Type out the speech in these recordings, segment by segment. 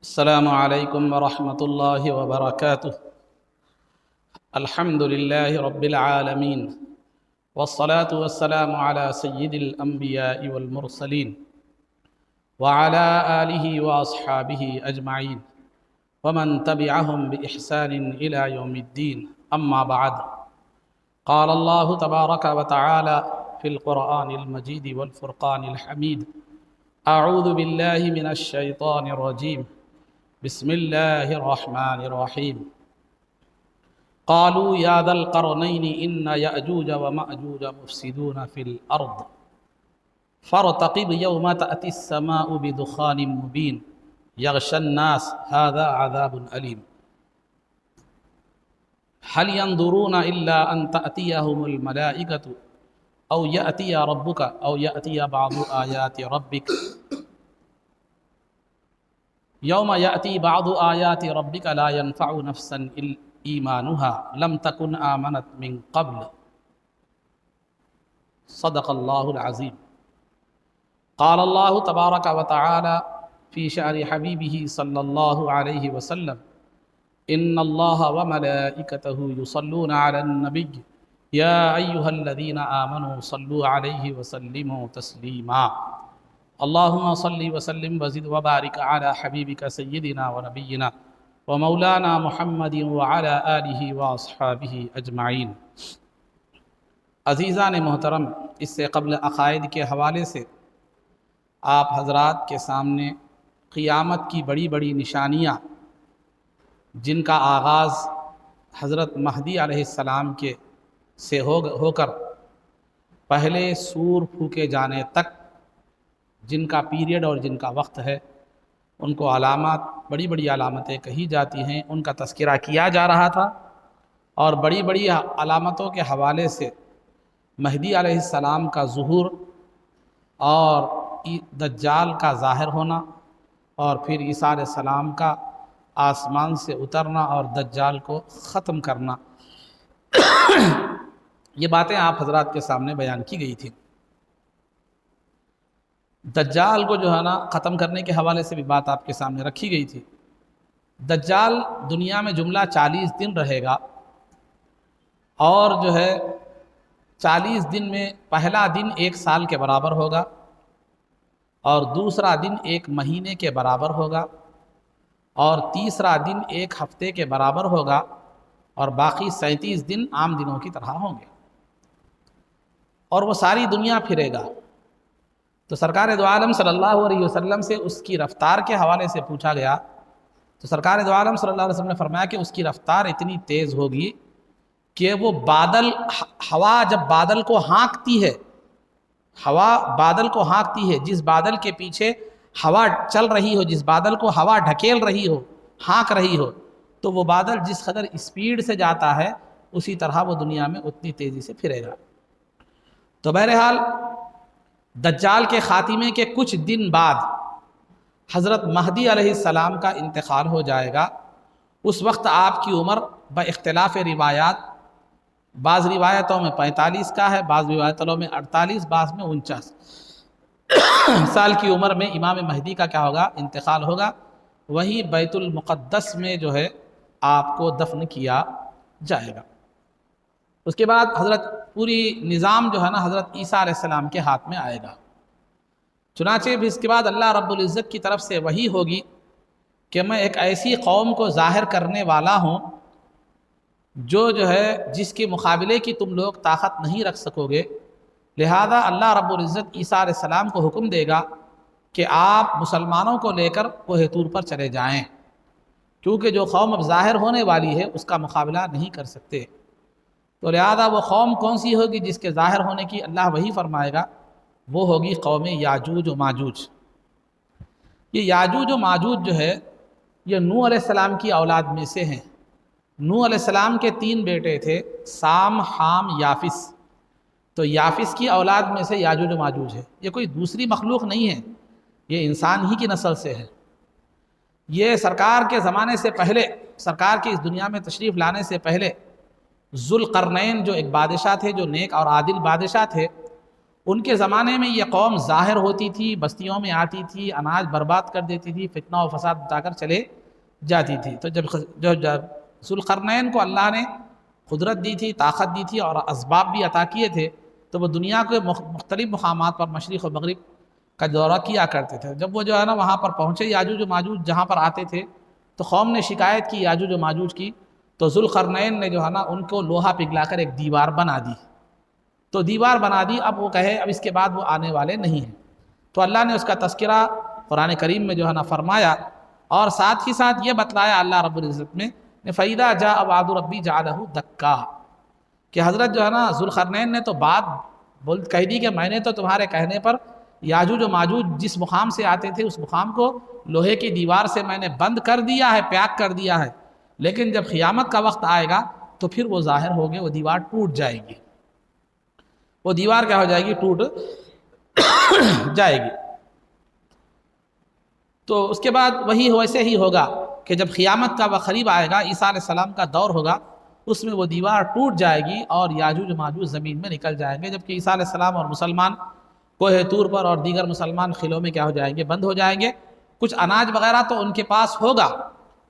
السلام عليكم ورحمة الله وبركاته. الحمد لله رب العالمين، والصلاة والسلام على سيد الأنبياء والمرسلين وعلى آله وأصحابه أجمعين ومن تبعهم بإحسان إلى يوم الدين. أما بعد، قال الله تبارك وتعالى في القرآن المجيد والفرقان الحميد: أعوذ بالله من الشيطان الرجيم، بسم الله الرحمن الرحيم. قالوا يا ذا القرنين إن يأجوج ومأجوج مفسدون في الأرض فارتقب يوم تأتي السماء بدخان مبين يغشى الناس هذا عذاب أليم. هل ينظرون إلا أن تأتيهم الملائكة أو يأتي ربك أو يأتي بعض آيات ربك يوم يأتي بعض آيات ربك لا ينفع نفسا إيمانها لم تكن آمنت من قبل. صدق الله العظيم. قال الله تبارك وتعالى في شأن حبيبه صلى الله عليه وسلم: إن الله وملائكته يصلون على النبي يا أيها الذين آمنوا صلوا عليه وسلموا تسليما. اللهم صل وسلم وزد وبارك على حبيبك سيدنا ونبينا ومولانا محمد وعلى آلہ واصحابہ اجمعین. عزیزان محترم، اس سے قبل عقائد کے حوالے سے آپ حضرات کے سامنے قیامت کی بڑی بڑی نشانیاں جن کا آغاز حضرت مہدی علیہ السلام کے سے ہو کر پہلے سور پھونکے جانے تک جن کا پیریڈ اور جن کا وقت ہے، ان کو علامات، بڑی بڑی علامتیں کہی جاتی ہیں، ان کا تذکرہ کیا جا رہا تھا. اور بڑی بڑی علامتوں کے حوالے سے مہدی علیہ السلام کا ظہور اور دجال کا ظاہر ہونا اور پھر عیسیٰ علیہ السلام کا آسمان سے اترنا اور دجال کو ختم کرنا، یہ باتیں آپ حضرات کے سامنے بیان کی گئی تھی. دجال کو جو ہے نا ختم کرنے کے حوالے سے بھی بات آپ کے سامنے رکھی گئی تھی. دجال دنیا میں جملہ 40 دن رہے گا، اور جو ہے 40 دن میں پہلا دن 1 سال کے برابر ہوگا، اور دوسرا دن 1 مہینے کے برابر ہوگا، اور تیسرا دن 1 ہفتے کے برابر ہوگا، اور باقی 37 دن عام دنوں کی طرح ہوں گے، اور وہ ساری دنیا پھرے گا. تو سرکار دو عالم صلی اللہ علیہ وسلم سے اس کی رفتار کے حوالے سے پوچھا گیا، تو سرکار دو عالم صلی اللہ علیہ وسلم نے فرمایا کہ اس کی رفتار اتنی تیز ہوگی کہ وہ ہوا جب بادل کو ہانکتی ہے، ہوا بادل کو ہانکتی ہے، جس بادل کے پیچھے ہوا چل رہی ہو، جس بادل کو ہوا ڈھکیل رہی ہو، ہانک رہی ہو، تو وہ بادل جس قدر اسپیڈ سے جاتا ہے اسی طرح وہ دنیا میں اتنی تیزی سے پھرے گا. تو بہرحال دجال کے خاتمے کے کچھ دن بعد حضرت مہدی علیہ السلام کا انتقال ہو جائے گا. اس وقت آپ کی عمر باختلاف روایات، بعض روایتوں میں 45 کا ہے، بعض روایتوں میں 48، بعض میں 49 سال کی عمر میں امام مہدی کا کیا ہوگا؟ انتقال ہوگا. وہیں بیت المقدس میں جو ہے آپ کو دفن کیا جائے گا. اس کے بعد حضرت پوری نظام جو ہے نا حضرت عیسیٰ علیہ السلام کے ہاتھ میں آئے گا. چنانچہ بھی اس کے بعد اللہ رب العزت کی طرف سے وحی ہوگی کہ میں ایک ایسی قوم کو ظاہر کرنے والا ہوں جو ہے جس کے مقابلے کی تم لوگ طاقت نہیں رکھ سکو گے. لہذا اللہ رب العزت عیسیٰ علیہ السلام کو حکم دے گا کہ آپ مسلمانوں کو لے کر کوہ طور پر چلے جائیں، کیونکہ جو قوم اب ظاہر ہونے والی ہے اس کا مقابلہ نہیں کر سکتے. تو لہذا وہ قوم کون سی ہوگی جس کے ظاہر ہونے کی اللہ وہی فرمائے گا؟ وہ ہوگی قوم یاجوج و ماجوج. یہ یاجوج و ماجوج جو ہے یہ نوح علیہ السلام کی اولاد میں سے ہیں. نوح علیہ السلام کے 3 بیٹے تھے، سام، حام، یافس. تو یافس کی اولاد میں سے یاجوج و ماجوج ہے. یہ کوئی دوسری مخلوق نہیں ہے، یہ انسان ہی کی نسل سے ہے. یہ سرکار کے زمانے سے پہلے، سرکار کی اس دنیا میں تشریف لانے سے پہلے ذوالقرنین جو ایک بادشاہ تھے، جو نیک اور عادل بادشاہ تھے، ان کے زمانے میں یہ قوم ظاہر ہوتی تھی، بستیوں میں آتی تھی، اناج برباد کر دیتی تھی، فتنہ و فساد بتا کر چلے جاتی تھی۔ تو جب ذوالقرنین کو اللہ نے قدرت دی تھی، طاقت دی تھی اور اسباب بھی عطا کیے تھے، تو وہ دنیا کے مختلف مقامات پر مشرق و مغرب کا دورہ کیا کرتے تھے۔ جب وہ جو ہے نا وہاں پر پہنچے، یاجوج و ماجوج جہاں پر آتے تھے، تو قوم نے شکایت کی یاجوج و ماجوج کی، تو ذوالقرنین نے جو ہے نا ان کو لوہا پگھلا کر ایک دیوار بنا دی۔ تو دیوار بنا دی، اب وہ کہے اب اس کے بعد وہ آنے والے نہیں ہیں۔ تو اللہ نے اس کا تذکرہ قرآن کریم میں جو ہے نا فرمایا، اور ساتھ ہی ساتھ یہ بتلایا اللہ رب العزت میں فَإِذَا جَاءَ وَعْدُ رَبِّي جَعَلَهُ دَكَّا، کہ حضرت جو ہے نا ذوالقرنین نے تو بات کہہ دی کہ میں نے تو تمہارے کہنے پر یاجوج و ماجوج جس مقام سے آتے تھے اس مقام کو لوہے کی دیوار سے میں نے بند کر دیا ہے، پیک کر دیا ہے، لیکن جب قیامت کا وقت آئے گا تو پھر وہ ظاہر ہوگے، وہ دیوار ٹوٹ جائے گی، وہ دیوار کیا ہو جائے گی؟ ٹوٹ جائے گی۔ تو اس کے بعد وہی ویسے ہی ہوگا کہ جب قیامت کا وقت قریب آئے گا، عیسیٰ علیہ السلام کا دور ہوگا، اس میں وہ دیوار ٹوٹ جائے گی اور یاجوج و ماجوج زمین میں نکل جائیں گے، جبکہ عیسیٰ علیہ السلام اور مسلمان کوہ طور پر اور دیگر مسلمان خلوں میں کیا ہو جائیں گے؟ بند ہو جائیں گے۔ کچھ اناج وغیرہ تو ان کے پاس ہوگا،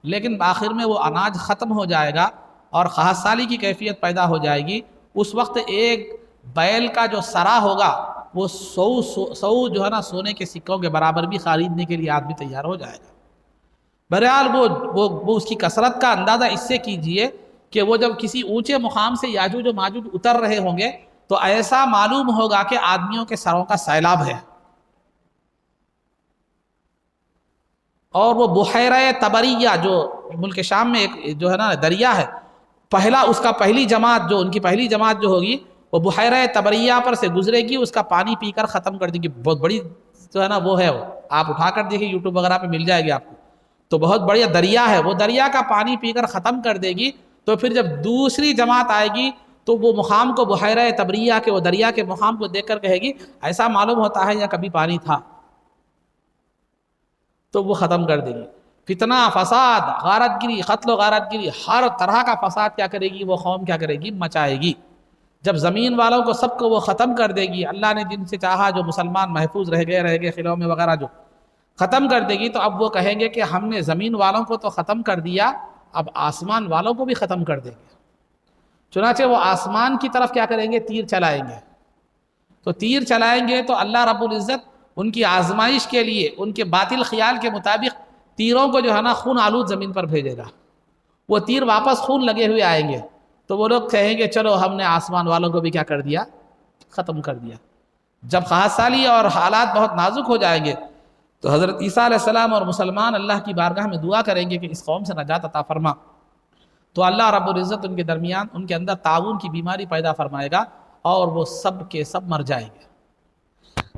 لیکن آخر میں وہ اناج ختم ہو جائے گا اور قحط سالی کی کیفیت پیدا ہو جائے گی۔ اس وقت ایک بیل کا جو سرا ہوگا وہ سو جو ہے نا سونے کے سکوں کے برابر بھی خریدنے کے لیے آدمی تیار ہو جائے گا۔ بہرحال وہ اس کی کثرت کا اندازہ اس سے کیجئے کہ وہ جب کسی اونچے مقام سے یاجوج و ماجوج اتر رہے ہوں گے تو ایسا معلوم ہوگا کہ آدمیوں کے سروں کا سیلاب ہے، اور وہ بحیرہ طبریہ جو ملک شام میں ایک جو ہے نا دریا ہے، پہلی جماعت جو ان کی پہلی جماعت جو ہوگی وہ بحیرہ طبریہ پر سے گزرے گی، اس کا پانی پی کر ختم کر دے گی۔ بہت بڑی جو ہے نا وہ ہے، وہ آپ اٹھا کر دیکھیں یوٹیوب وغیرہ پہ مل جائے گی آپ کو، تو بہت بڑی دریا ہے، وہ دریا کا پانی پی کر ختم کر دے گی۔ تو پھر جب دوسری جماعت آئے گی تو وہ مقام کو بحیرہ طبریہ کے وہ دریا کے مقام کو دیکھ کر کہے گی ایسا معلوم ہوتا ہے یا کبھی پانی تھا، تو وہ ختم کر دے گی۔ فتنہ، فساد، غارت گری، قتل و غارت گری، ہر طرح کا فساد کیا کرے گی وہ قوم؟ کیا کرے گی؟ مچائے گی۔ جب زمین والوں کو سب کو وہ ختم کر دے گی، اللہ نے جن سے چاہا جو مسلمان محفوظ رہ گئے خلوں میں وغیرہ جو ختم کر دے گی، تو اب وہ کہیں گے کہ ہم نے زمین والوں کو تو ختم کر دیا، اب آسمان والوں کو بھی ختم کر دیں گے۔ چنانچہ وہ آسمان کی طرف کیا کریں گے؟ تیر چلائیں گے۔ تو تیر چلائیں گے تو اللہ رب العزت ان کی آزمائش کے لیے ان کے باطل خیال کے مطابق تیروں کو جو ہے نا خون آلود زمین پر بھیجے گا، وہ تیر واپس خون لگے ہوئے آئیں گے، تو وہ لوگ کہیں گے چلو ہم نے آسمان والوں کو بھی کیا کر دیا؟ ختم کر دیا۔ جب قحط سالی اور حالات بہت نازک ہو جائیں گے تو حضرت عیسیٰ علیہ السلام اور مسلمان اللہ کی بارگاہ میں دعا کریں گے کہ اس قوم سے نجات عطا فرما، تو اللہ رب العزت ان کے درمیان ان کے اندر طاعون کی بیماری پیدا فرمائے گا اور وہ سب کے سب مر جائیں گے۔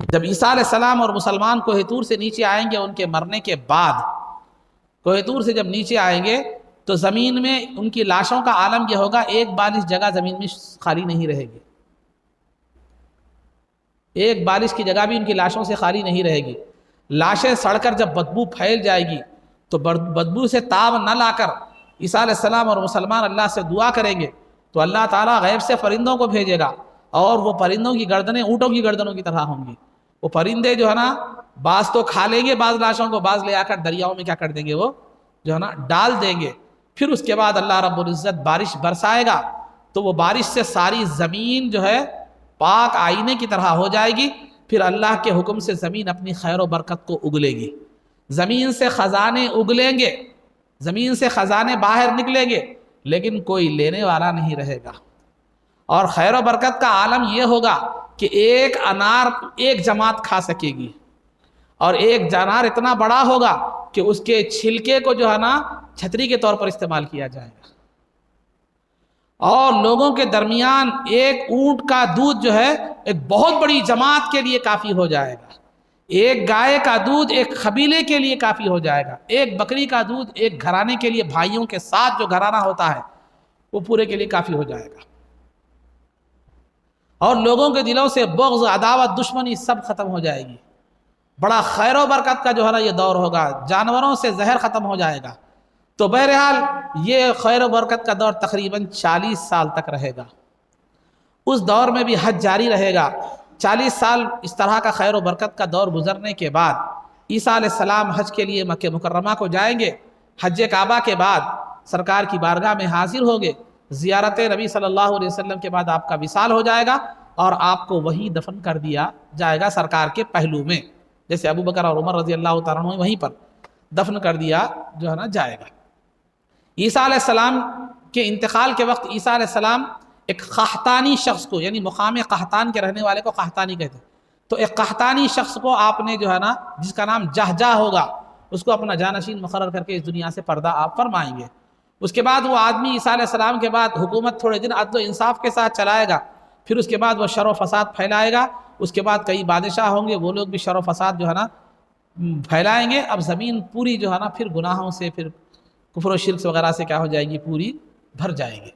جب عیسیٰ علیہ السلام اور مسلمان کوہ طور سے نیچے آئیں گے، ان کے مرنے کے بعد کوہ طور سے جب نیچے آئیں گے تو زمین میں ان کی لاشوں کا عالم یہ ہوگا، ایک بالش جگہ زمین میں خالی نہیں رہے گی، ایک بالش کی جگہ بھی ان کی لاشوں سے خالی نہیں رہے گی۔ لاشیں سڑ کر جب بدبو پھیل جائے گی تو بدبو سے تاب نہ لا کر عیسیٰ علیہ السلام اور مسلمان اللہ سے دعا کریں گے تو اللہ تعالیٰ غیب سے پرندوں کو بھیجے گا، اور وہ پرندوں کی گردنیں اونٹوں کی گردنوں کی طرح ہوں گی۔ وہ پرندے جو ہے نا بعض تو کھا لیں گے بعض لاشوں کو، بعض لے آ کر دریاؤں میں کیا کر دیں گے؟ وہ جو ہے نا ڈال دیں گے۔ پھر اس کے بعد اللہ رب العزت بارش برسائے گا تو وہ بارش سے ساری زمین جو ہے پاک آئینے کی طرح ہو جائے گی۔ پھر اللہ کے حکم سے زمین اپنی خیر و برکت کو اگلے گی، زمین سے خزانے اگلیں گے، زمین سے خزانے باہر نکلیں گے، لیکن کوئی لینے والا نہیں رہے گا۔ اور خیر و برکت کا عالم یہ ہوگا کہ ایک انار ایک جماعت کھا سکے گی، اور ایک انار اتنا بڑا ہوگا کہ اس کے چھلکے کو جو ہے نا چھتری کے طور پر استعمال کیا جائے گا، اور لوگوں کے درمیان ایک اونٹ کا دودھ جو ہے ایک بہت بڑی جماعت کے لیے کافی ہو جائے گا، ایک گائے کا دودھ ایک قبیلے کے لیے کافی ہو جائے گا، ایک بکری کا دودھ ایک گھرانے کے لیے، بھائیوں کے ساتھ جو گھرانہ ہوتا ہے وہ پورے کے لیے کافی ہو جائے گا، اور لوگوں کے دلوں سے بغض، عداوت، دشمنی سب ختم ہو جائے گی۔ بڑا خیر و برکت کا جو ہے نا یہ دور ہوگا، جانوروں سے زہر ختم ہو جائے گا۔ تو بہرحال یہ خیر و برکت کا دور تقریباً 40 سال تک رہے گا۔ اس دور میں بھی حج جاری رہے گا، 40 سال اس طرح کا خیر و برکت کا دور گزرنے کے بعد عیسیٰ علیہ السلام حج کے لیے مکہ مکرمہ کو جائیں گے. حج کعبہ کے بعد سرکار کی بارگاہ میں حاضر ہوگے. زیارت نبی صلی اللہ علیہ وسلم کے بعد آپ کا وصال ہو جائے گا اور آپ کو وہیں دفن کر دیا جائے گا سرکار کے پہلو میں، جیسے ابو بکر اور عمر رضی اللہ تعالیٰ عنہ وہیں پر دفن کر دیا جو ہے نا جائے گا. عیسیٰ علیہ السلام کے انتقال کے وقت عیسیٰ علیہ السلام ایک قحطانی شخص کو، یعنی مقام قحطان کے رہنے والے کو قحطانی کہتے ہیں، تو ایک قحطانی شخص کو آپ نے جو ہے نا جس کا نام جہجہ ہوگا اس کو اپنا جانشین مقرر کر کے اس دنیا سے پردہ آپ فرمائیں گے. اس کے بعد وہ آدمی عیسیٰ علیہ السلام کے بعد حکومت تھوڑے دن عدل و انصاف کے ساتھ چلائے گا، پھر اس کے بعد وہ شر و فساد پھیلائے گا. اس کے بعد کئی بادشاہ ہوں گے، وہ لوگ بھی شر و فساد جو ہے نا پھیلائیں گے. اب زمین پوری جو ہے نا پھر گناہوں سے، پھر کفر و شرک وغیرہ سے کیا ہو جائے گی، پوری بھر جائے گی،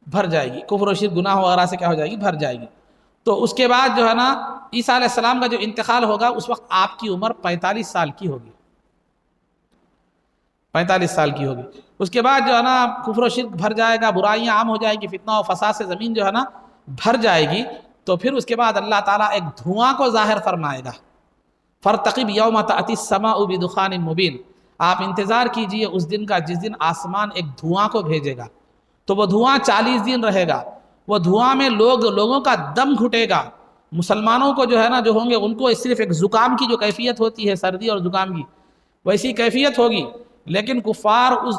بھر جائے گی. کفر و شرک گناہ وغیرہ سے کیا ہو جائے گی، بھر جائے گی. تو اس کے بعد جو ہے نا عیسیٰ علیہ السلام کا جو انتقال ہوگا اس وقت آپ کی عمر 45 سال کی ہوگی، 45 سال کی ہوگی. اس کے بعد جو ہے نا کفر و شرک بھر جائے گا، برائیاں عام ہو جائیں گی، فتنہ و فساد سے زمین جو ہے نا بھر جائے گی. تو پھر اس کے بعد اللہ تعالیٰ ایک دھواں کو ظاہر فرمائے گا. فارتقب یوم تأتی السماء بدخان مبین، آپ انتظار کیجئے اس دن کا جس دن آسمان ایک دھواں کو بھیجے گا. تو وہ دھواں 40 دن رہے گا. وہ دھواں میں لوگوں کا دم گھٹے گا. مسلمانوں کو جو ہے نا جو ہوں گے ان کو صرف ایک زکام کی جو کیفیت ہوتی ہے، سردی اور زکام کی، ویسی کیفیت ہوگی. لیکن کفار اس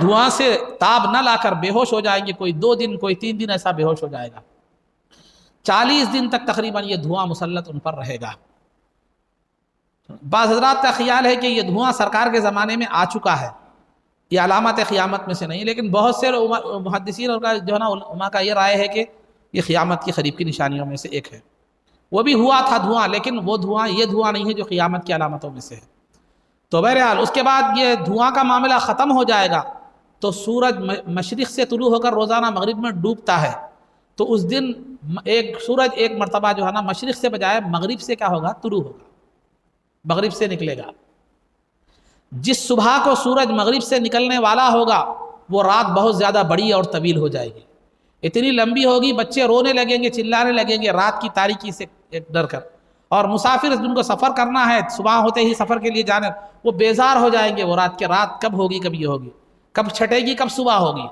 دھواں سے تاب نہ لا کر بے ہوش ہو جائیں گے. کوئی 2 دن، کوئی 3 دن ایسا بے ہوش ہو جائے گا. 40 دن تک تقریباً یہ دھواں مسلط ان پر رہے گا. بعض حضرات کا خیال ہے کہ یہ دھواں سرکار کے زمانے میں آ چکا ہے، یہ علامت قیامت میں سے نہیں. لیکن بہت سے محدثین اور جو ہے نا علماء کا یہ رائے ہے کہ یہ قیامت کی قریب کی نشانیوں میں سے ایک ہے. وہ بھی ہوا تھا دھواں، لیکن وہ دھواں یہ دھواں نہیں ہے جو قیامت کی علامتوں میں سے ہے. تو بہرحال اس کے بعد یہ دھواں کا معاملہ ختم ہو جائے گا. تو سورج مشرق سے طلوع ہو کر روزانہ مغرب میں ڈوبتا ہے. تو اس دن سورج ایک مرتبہ جو ہے نا مشرق سے بجائے مغرب سے کیا ہوگا، طلوع ہوگا، مغرب سے نکلے گا. جس صبح کو سورج مغرب سے نکلنے والا ہوگا وہ رات بہت زیادہ بڑی اور طویل ہو جائے گی. اتنی لمبی ہوگی بچے رونے لگیں گے، چلانے لگیں گے رات کی تاریکی سے ڈر کر. اور مسافر جن کو سفر کرنا ہے صبح ہوتے ہی سفر کے لیے جانے، وہ بیزار ہو جائیں گے. وہ رات کب ہوگی، کب یہ ہوگی، کب چھٹے گی، کب صبح ہوگی.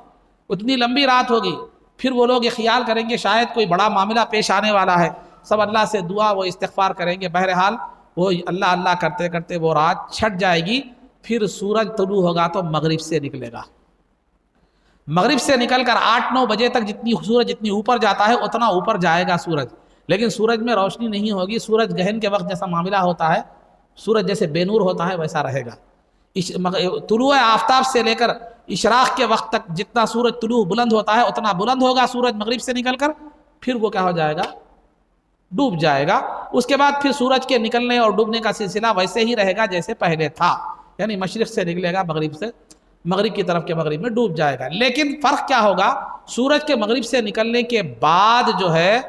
اتنی لمبی رات ہوگی. پھر وہ لوگ یہ خیال کریں گے شاید کوئی بڑا معاملہ پیش آنے والا ہے. سب اللہ سے دعا و استغفار کریں گے. بہرحال وہ اللہ اللہ کرتے کرتے وہ رات چھٹ جائے گی. پھر سورج طلوع ہوگا تو مغرب سے نکلے گا. مغرب سے نکل کر 8-9 بجے تک سورج جتنی اوپر جاتا ہے اتنا اوپر جائے گا سورج. لیکن سورج میں روشنی نہیں ہوگی. سورج گہن کے وقت جیسا معاملہ ہوتا ہے، سورج جیسے بے نور ہوتا ہے ویسا رہے گا. طلوع آفتاب سے لے کر اشراق کے وقت تک جتنا سورج طلوع بلند ہوتا ہے اتنا بلند ہوگا سورج مغرب سے نکل کر. پھر وہ کیا ہو جائے گا، ڈوب جائے گا. اس کے بعد پھر سورج کے نکلنے اور ڈوبنے کا سلسلہ ویسے ہی رہے گا جیسے پہلے تھا، یعنی مشرق سے نکلے گا مغرب کی طرف کے مغرب میں ڈوب جائے گا. لیکن فرق کیا ہوگا، سورج کے مغرب سے نکلنے کے بعد جو ہے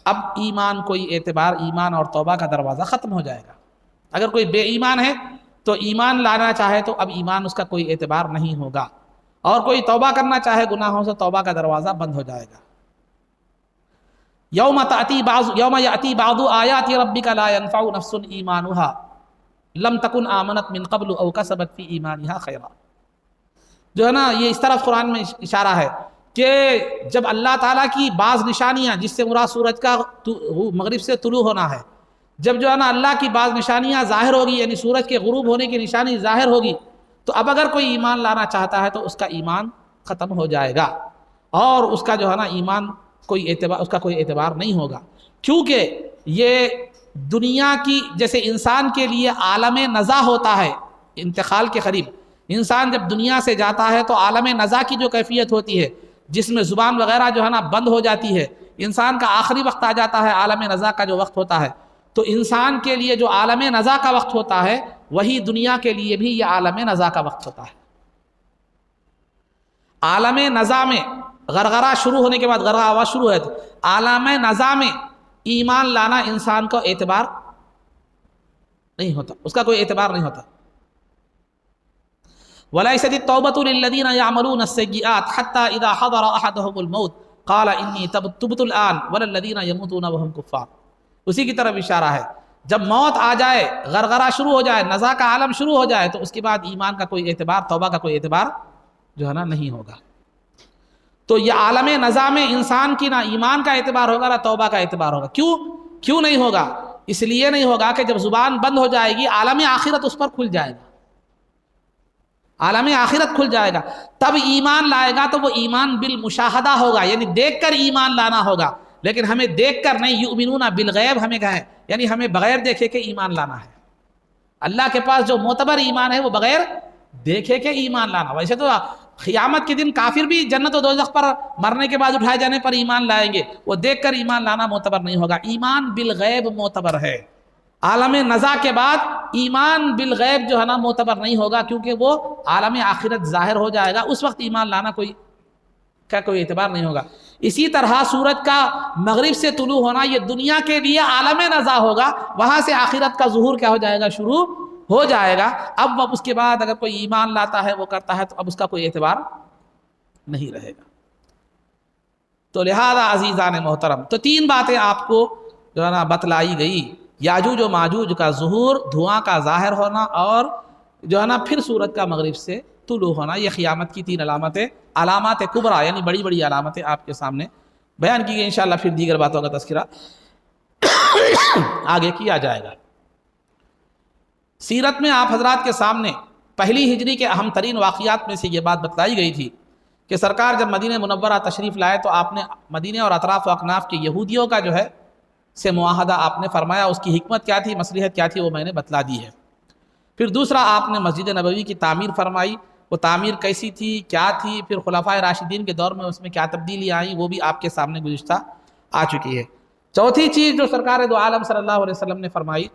اب ایمان کوئی اعتبار، ایمان اور توبہ کا دروازہ ختم ہو جائے گا. اگر کوئی بے ایمان ہے تو ایمان لانا چاہے تو اب ایمان اس کا کوئی اعتبار نہیں ہوگا. اور کوئی توبہ کرنا چاہے گناہوں سے، توبہ کا دروازہ بند ہو جائے گا. یوم یأتی بعض آیات ربک لا ينفع نفس ایمانها لم تکن آمنت من قبل او کسبت فی ایمانها خیرا. جو ہے نا یہ اس طرف قرآن میں اشارہ ہے کہ جب اللہ تعالیٰ کی بعض نشانیاں، جس سے مراد سورج کا مغرب سے طلوع ہونا ہے، جب جو ہے نا اللہ کی بعض نشانیاں ظاہر ہوگی، یعنی سورج کے غروب ہونے کی نشانی ظاہر ہوگی، تو اب اگر کوئی ایمان لانا چاہتا ہے تو اس کا ایمان ختم ہو جائے گا اور اس کا جو ہے نا ایمان اس کا کوئی اعتبار نہیں ہوگا. کیونکہ یہ دنیا کی جیسے انسان کے لیے عالم نزا ہوتا ہے انتقال کے قریب، انسان جب دنیا سے جاتا ہے تو عالم نزا کی جو کیفیت ہوتی ہے جس میں زبان وغیرہ جو ہے نا بند ہو جاتی ہے، انسان کا آخری وقت آ جاتا ہے، عالم نزا کا جو وقت ہوتا ہے. تو انسان کے لیے جو عالم نزا کا وقت ہوتا ہے وہی دنیا کے لیے بھی یہ عالم نزا کا وقت ہوتا ہے. عالم نزا میں غرغرہ شروع ہونے کے بعد، غرغرہ آواز شروع ہے، عالم نزا میں ایمان لانا انسان کو اعتبار نہیں ہوتا، اس کا کوئی اعتبار نہیں ہوتا. وَلَيْسَتِ التَّوْبَةُ لِلَّذِينَ يَعْمَلُونَ السَّيِّئَاتِ حَتَّى إِذَا حَضَرَ أَحَدَهُمُ الْمَوْتُ قال انی تبت الآن والذین یموتون وهم کفار. اسی کی طرف اشارہ ہے. جب موت آ جائے، غرغرہ شروع ہو جائے، نزا کا عالم شروع ہو جائے، تو اس کے بعد ایمان کا کوئی اعتبار، توبہ کا کوئی اعتبار جو ہے نا نہیں ہوگا. تو یہ عالم نزا میں انسان کی نہ ایمان کا اعتبار ہوگا نہ توبہ کا اعتبار ہوگا. کیوں نہیں ہوگا؟ اس لیے نہیں ہوگا کہ جب زبان بند ہو جائے گی عالم آخرت اس پر کھل جائے گا. عالم آخرت کھل جائے گا، تب ایمان لائے گا تو وہ ایمان بالمشاہدہ ہوگا، یعنی دیکھ کر ایمان لانا ہوگا. لیکن ہمیں دیکھ کر نہیں، یؤمنون بالغیب ہمیں کہا ہے، یعنی ہمیں بغیر دیکھے کہ ایمان لانا ہے. اللہ کے پاس جو معتبر ایمان ہے وہ بغیر دیکھے کہ ایمان لانا. ویسے تو قیامت کے دن کافر بھی جنت و دوزخ پر مرنے کے بعد اٹھائے جانے پر ایمان لائیں گے، وہ دیکھ کر ایمان لانا معتبر نہیں ہوگا. ایمان بالغیب معتبر ہے. عالم نزا کے بعد ایمان بالغیب جو ہے نا معتبر نہیں ہوگا، کیونکہ وہ عالم آخرت ظاہر ہو جائے گا، اس وقت ایمان لانا کوئی اعتبار نہیں ہوگا. اسی طرح سورج کا مغرب سے طلوع ہونا یہ دنیا کے لیے عالم نزا ہوگا، وہاں سے آخرت کا ظہور کیا ہو جائے گا، شروع ہو جائے گا. اب اس کے بعد اگر کوئی ایمان لاتا ہے، وہ کرتا ہے، تو اب اس کا کوئی اعتبار نہیں رہے گا. تو لہذا عزیزان محترم، تو 3 باتیں آپ کو جو ہے نا بتلائی گئی. یاجوج و ماجوج کا ظہور، دھواں کا ظاہر ہونا، اور جو ہے نا پھر سورج کا مغرب سے طلوع ہونا. یہ قیامت کی 3 علامتیں، علامات کبریٰ یعنی بڑی بڑی علامتیں آپ کے سامنے بیان کی گئی. انشاءاللہ پھر دیگر باتوں کا تذکرہ آگے کیا جائے گا. سیرت میں آپ حضرات کے سامنے پہلی ہجری کے اہم ترین واقعات میں سے یہ بات بتلائی گئی تھی کہ سرکار جب مدینہ منورہ تشریف لائے تو آپ نے مدینہ اور اطراف و اکناف کے یہودیوں کا جو ہے سے معاہدہ آپ نے فرمایا. اس کی حکمت کیا تھی، مصلحت کیا تھی، وہ میں نے بتلا دی ہے. پھر دوسرا، آپ نے مسجد نبوی کی تعمیر فرمائی. وہ تعمیر کیسی تھی، کیا تھی، پھر خلفائے راشدین کے دور میں اس میں کیا تبدیلی آئیں، وہ بھی آپ کے سامنے گزشتہ آ چکی ہے. چوتھی چیز جو سرکار دو عالم صلی اللہ علیہ وسلم نے فرمائی،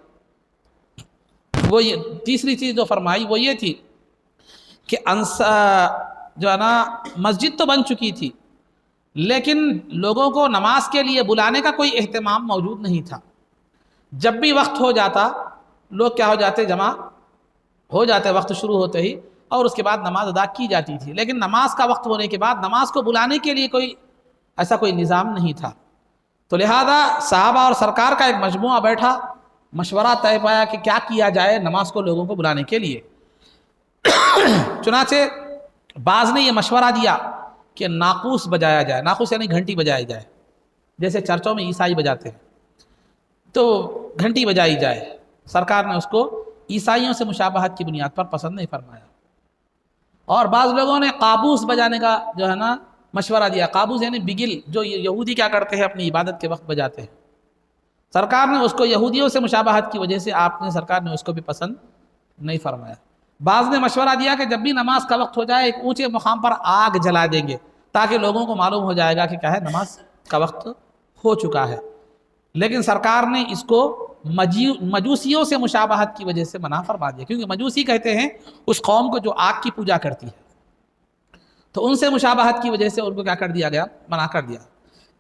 وہ یہ تیسری چیز جو فرمائی وہ یہ تھی کہ جو ہے نا مسجد تو بن چکی تھی، لیکن لوگوں کو نماز کے لیے بلانے کا کوئی اہتمام موجود نہیں تھا. جب بھی وقت ہو جاتا لوگ کیا ہو جاتے، جمع ہو جاتے وقت شروع ہوتے ہی، اور اس کے بعد نماز ادا کی جاتی تھی. لیکن نماز کا وقت ہونے کے بعد نماز کو بلانے کے لیے ایسا کوئی نظام نہیں تھا. تو لہذا صحابہ اور سرکار کا ایک مجموعہ بیٹھا، مشورہ طے پایا کہ کیا کیا جائے نماز کو لوگوں کو بلانے کے لیے. چنانچہ بعض نے یہ مشورہ دیا کہ ناقوس بجایا جائے. ناقوس یعنی گھنٹی بجائی جائے، جیسے چرچوں میں عیسائی بجاتے ہیں، تو گھنٹی بجائی جائے. سرکار نے اس کو عیسائیوں سے مشابہت کی بنیاد پر پسند نہیں فرمایا. اور بعض لوگوں نے قابوس بجانے کا جو ہے نا مشورہ دیا. قابوس یعنی بگل، جو یہودی کیا کرتے ہیں اپنی عبادت کے وقت بجاتے ہیں. سرکار نے اس کو یہودیوں سے مشابہت کی وجہ سے سرکار نے اس کو بھی پسند نہیں فرمایا. بعض نے مشورہ دیا کہ جب بھی نماز کا وقت ہو جائے ایک اونچے مقام پر آگ جلا دیں گے تاکہ لوگوں کو معلوم ہو جائے گا کہ کیا ہے، نماز کا وقت ہو چکا ہے. لیکن سرکار نے اس کو مجوسیوں سے مشابہت کی وجہ سے منع فرما دیا، کیونکہ مجوسی کہتے ہیں اس قوم کو جو آگ کی پوجا کرتی ہے، تو ان سے مشابہت کی وجہ سے ان کو کیا کر دیا گیا، منع کر دیا.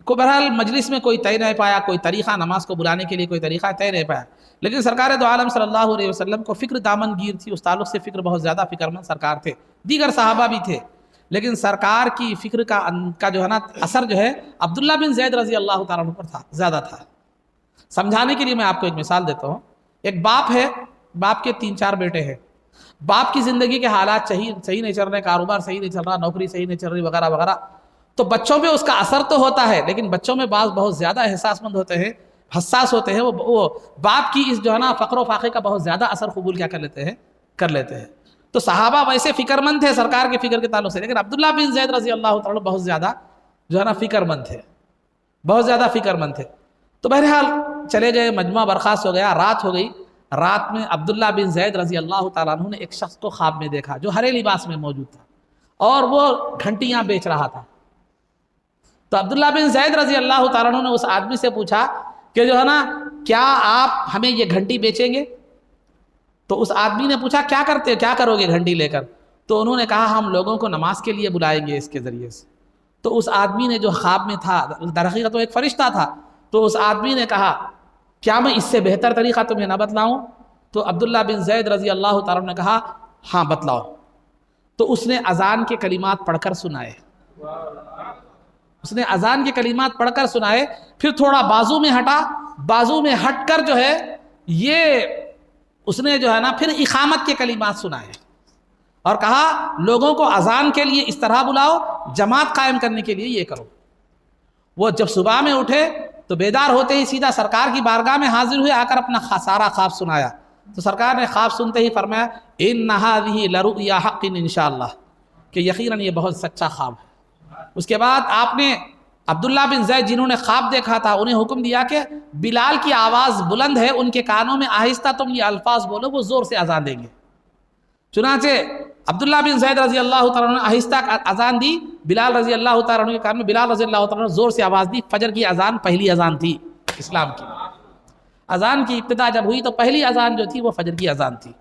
بہرحال مجلس میں کوئی طے نہیں پایا، کوئی طریقہ نماز کو بلانے کے لیے کوئی طریقہ طے نہیں پایا. لیکن سرکار دو عالم صلی اللہ علیہ وسلم کو فکر دامن گیر تھی، اس تعلق سے بہت زیادہ فکر مند سرکار تھے. دیگر صحابہ بھی تھے، لیکن سرکار کی فکر کا جو ہے نا اثر جو ہے عبداللہ بن زید رضی اللہ تعالیٰ عنہ پر تھا، زیادہ تھا. سمجھانے کے لیے میں آپ کو ایک مثال دیتا ہوں. ایک باپ ہے، باپ کے 3-4 بیٹے ہیں. باپ کی زندگی کے حالات صحیح نہیں چل رہے، کاروبار صحیح نہیں چل رہا، نوکری صحیح نہیں چل رہی، وغیرہ وغیرہ. تو بچوں پہ اس کا اثر تو ہوتا ہے، لیکن بچوں میں بعض بہت زیادہ احساس مند ہوتے ہیں، حساس ہوتے ہیں. وہ باپ کی اس جو ہے نا فقر و فاقے کا بہت زیادہ اثر قبول کیا کر لیتے ہیں. تو صحابہ ویسے فکر مند تھے سرکار کے فکر کے تعلق سے، لیکن عبداللہ بن زید رضی اللہ تعالیٰ بہت زیادہ جو ہے نا فکر مند تھے، بہت زیادہ فکر مند تھے. تو بہرحال چلے گئے، مجمع برخاست ہو گیا، رات ہو گئی. رات میں عبداللہ بن زید رضی اللہ تعالیٰ عنہ نے ایک شخص کو خواب میں دیکھا جو ہرے لباس میں موجود تھا اور وہ گھنٹیاں بیچ رہا تھا. تو عبداللہ بن زید رضی اللہ تعالیٰ عنہ نے اس آدمی سے پوچھا کہ جو ہے نا کیا آپ ہمیں یہ گھنٹی بیچیں گے؟ تو اس آدمی نے پوچھا کیا کرو گے گھنٹی لے کر؟ تو انہوں نے کہا ہم لوگوں کو نماز کے لیے بلائیں گے اس کے ذریعے سے. تو اس آدمی نے جو خواب میں تھا، در حقیقت تو ایک فرشتہ تھا، تو اس آدمی نے کہا کیا میں اس سے بہتر طریقہ تمہیں نہ بتلاؤں؟ تو عبداللہ بن زید رضی اللہ تعالیٰ نے کہا ہاں بتلاؤ. تو اس نے اذان کے کلمات پڑھ کر سنائے. اس نے اذان کے کلمات پڑھ کر سنائے، پھر تھوڑا بازو میں ہٹا، بازو میں ہٹ کر جو ہے یہ اس نے جو ہے نا پھر اقامت کے کلمات سنائے اور کہا لوگوں کو اذان کے لیے اس طرح بلاؤ، جماعت قائم کرنے کے لیے یہ کرو۔ وہ جب صبح میں اٹھے تو بیدار ہوتے ہی سیدھا سرکار کی بارگاہ میں حاضر ہوئے، آ کر اپنا سارا خواب سنایا۔ تو سرکار نے خواب سنتے ہی فرمایا ان هذه لرؤيا حق انشاءاللہ، کہ یقیناً یہ بہت سچا خواب ہے۔ اس کے بعد آپ نے عبداللہ بن زید جنہوں نے خواب دیکھا تھا انہیں حکم دیا کہ بلال کی آواز بلند ہے، ان کے کانوں میں آہستہ تم یہ الفاظ بولو، وہ زور سے اذان دیں گے۔ چنانچہ عبداللہ بن زید رضی اللہ تعالیٰ عنہ آہستہ اذان دی، بلال رضی اللہ تعالیٰ عنہ کے کان میں، بلال رضی اللہ تعالیٰ عنہ زور سے آواز دی۔ فجر کی اذان پہلی اذان تھی اسلام کی، اذان کی ابتدا جب ہوئی تو پہلی اذان جو تھی وہ فجر کی اذان تھی۔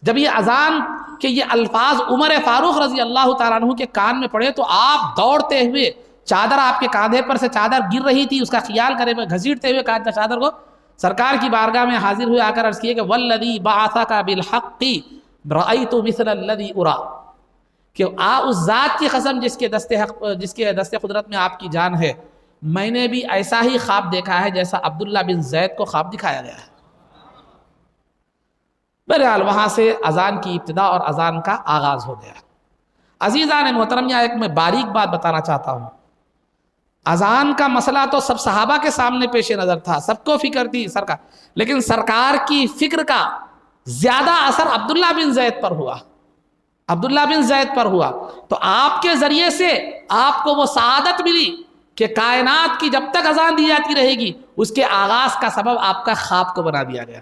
جب یہ اذان کے یہ الفاظ عمر فاروق رضی اللہ تعالیٰ عنہ کے کان میں پڑے تو آپ دوڑتے ہوئے، چادر آپ کے کاندھے پر سے چادر گر رہی تھی، اس کا خیال کرے ہوئے گھسیٹتے ہوئے چادر کو سرکار کی بارگاہ میں حاضر ہوئے، آ کر عرض کیے کہ والذی بعثک بالحق رأیت مثل الذی ارا، کہ اس ذات کی قسم جس کے دست قدرت میں آپ کی جان ہے، میں نے بھی ایسا ہی خواب دیکھا ہے جیسا عبداللہ بن زید کو خواب دکھایا گیا ہے۔ بہرحال وہاں سے اذان کی ابتدا اور اذان کا آغاز ہو گیا۔ عزیزان محترم، یہاں ایک میں باریک بات بتانا چاہتا ہوں۔ اذان کا مسئلہ تو سب صحابہ کے سامنے پیش نظر تھا، سب کو فکر تھی سرکار، لیکن سرکار کی فکر کا زیادہ اثر عبداللہ بن زید پر ہوا، عبداللہ بن زید پر ہوا۔ تو آپ کے ذریعے سے آپ کو وہ سعادت ملی کہ کائنات کی جب تک اذان دی جاتی رہے گی اس کے آغاز کا سبب آپ کا خواب کو بنا دیا گیا۔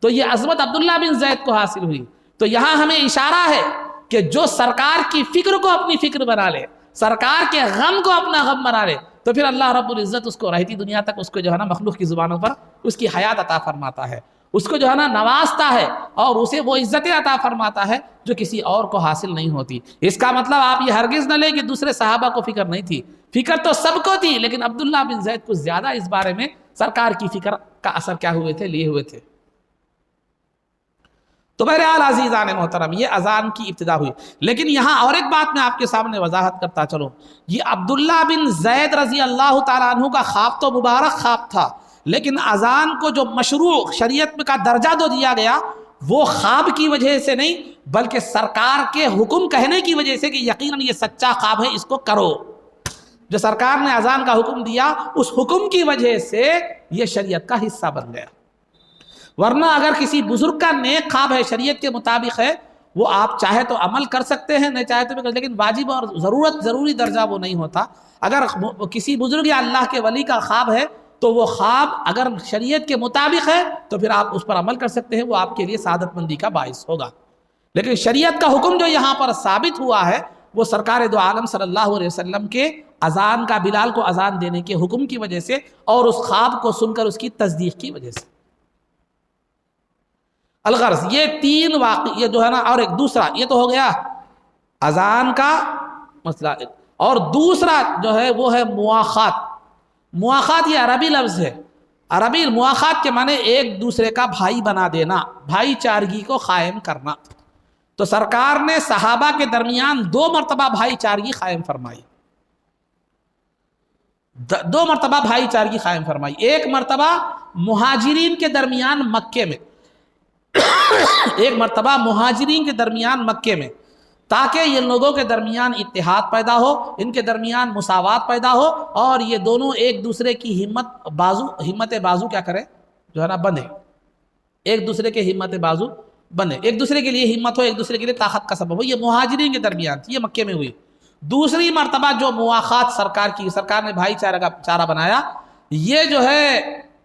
تو یہ عظمت عبداللہ بن زید کو حاصل ہوئی۔ تو یہاں ہمیں اشارہ ہے کہ جو سرکار کی فکر کو اپنی فکر بنا لے، سرکار کے غم کو اپنا غم بنا لے، تو پھر اللہ رب العزت اس کو رہتی دنیا تک اس کو جو ہے نا مخلوق کی زبانوں پر اس کی حیات عطا فرماتا ہے، اس کو جو ہے نا نوازتا ہے اور اسے وہ عزتیں عطا فرماتا ہے جو کسی اور کو حاصل نہیں ہوتی۔ اس کا مطلب آپ یہ ہرگز نہ لیں کہ دوسرے صحابہ کو فکر نہیں تھی، فکر تو سب کو تھی، لیکن عبداللہ بن زید کو زیادہ اس بارے میں سرکار کی فکر کا اثر کیا ہوئے تھے، لیے ہوئے تھے۔ تو بہرحال عزیزان محترم، یہ اذان کی ابتدا ہوئی۔ لیکن یہاں اور ایک بات میں آپ کے سامنے وضاحت کرتا چلوں، یہ عبداللہ بن زید رضی اللہ تعالیٰ عنہ کا خواب تو مبارک خواب تھا، لیکن اذان کو جو مشروع شریعت میں کا درجہ دو دیا گیا وہ خواب کی وجہ سے نہیں بلکہ سرکار کے حکم کہنے کی وجہ سے کہ یقیناً یہ سچا خواب ہے، اس کو کرو۔ جو سرکار نے اذان کا حکم دیا اس حکم کی وجہ سے یہ شریعت کا حصہ بن گیا۔ ورنہ اگر کسی بزرگ کا نیک خواب ہے، شریعت کے مطابق ہے، وہ آپ چاہے تو عمل کر سکتے ہیں، نہیں چاہے تو، لیکن واجب اور ضروری درجہ وہ نہیں ہوتا۔ اگر کسی بزرگ یا اللہ کے ولی کا خواب ہے تو وہ خواب اگر شریعت کے مطابق ہے تو پھر آپ اس پر عمل کر سکتے ہیں، وہ آپ کے لیے سعادت مندی کا باعث ہوگا۔ لیکن شریعت کا حکم جو یہاں پر ثابت ہوا ہے وہ سرکار دو عالم صلی اللہ علیہ وسلم کے اذان کا، بلال کو اذان دینے کے حکم کی وجہ سے اور اس خواب کو سن کر اس کی تصدیق کی وجہ سے۔ الغرض یہ تین واقعہ، یہ جو ہے نا، اور ایک دوسرا یہ تو ہو گیا اذان کا مسئلہ، اور دوسرا جو ہے وہ ہے مواخات۔ مواخات یہ عربی لفظ ہے، عربی مواخات کے معنی ایک دوسرے کا بھائی بنا دینا، بھائی چارگی کو قائم کرنا۔ تو سرکار نے صحابہ کے درمیان 2 مرتبہ بھائی چارگی قائم فرمائی، 2 مرتبہ بھائی چارگی قائم فرمائی۔ ایک مرتبہ مہاجرین کے درمیان مکے میں، ایک مرتبہ مہاجرین کے درمیان مکے میں، تاکہ یہ لوگوں کے درمیان اتحاد پیدا ہو، ان کے درمیان مساوات پیدا ہو، اور یہ دونوں ایک دوسرے کی ہمت بازو کیا کرے، جو ہے نا بندھے، ایک دوسرے کے ہمت بازو بندھے، ایک دوسرے کے لیے ہمت ہو، ایک دوسرے کے لیے طاقت کا سبب ہو۔ یہ مہاجرین کے درمیان تھی، یہ مکے میں ہوئی۔ دوسری مرتبہ جو مواخات سرکار نے بھائی چارہ بنایا، یہ جو ہے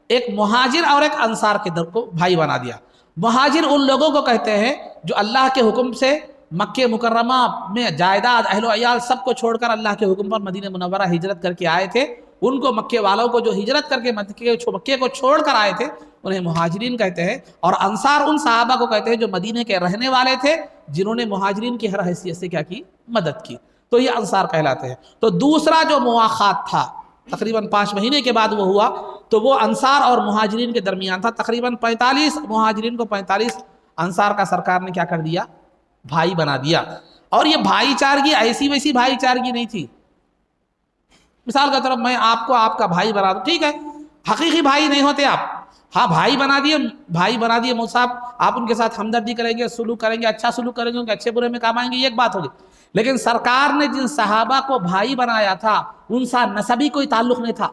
ایک مہاجر اور ایک انصار کے در کو بھائی بنا دیا۔ مہاجر ان لوگوں کو کہتے ہیں جو اللہ کے حکم سے مکہ مکرمہ میں جائیداد، اہل و عیال سب کو چھوڑ کر اللہ کے حکم پر مدینہ منورہ ہجرت کر کے آئے تھے۔ ان کو مکے والوں کو جو ہجرت کر کے مکے کو چھوڑ کر آئے تھے انہیں مہاجرین کہتے ہیں، اور انصار ان صحابہ کو کہتے ہیں جو مدینے کے رہنے والے تھے، جنہوں نے مہاجرین کی ہر حیثیت سے کیا کی، مدد کی، تو یہ انصار کہلاتے ہیں۔ تو دوسرا جو مواخات تھا تقریباً 5 مہینے کے بعد وہ ہوا، تو وہ انصار اور مہاجرین کے درمیان تھا۔ تقریباً 45 مہاجرین کو 45 انصار کا سرکار نے کیا کر دیا، بھائی بنا دیا۔ اور یہ بھائی چارگی ایسی ویسی بھائی چارگی نہیں تھی، مثال کے طور پر میں آپ کو آپ کا بھائی بنا دوں، ٹھیک ہے، حقیقی بھائی نہیں ہوتے آپ، ہاں بھائی بنا دیے مولوی صاحب، آپ ان کے ساتھ ہمدردی کریں گے، سلوک کریں گے، اچھا سلوک کریں گے، ان کے اچھے برے میں کام آئیں گے، یہ ایک بات ہوگی. لیکن سرکار نے جن صحابہ کو بھائی بنایا تھا ان سے نسبی کوئی تعلق نہیں تھا،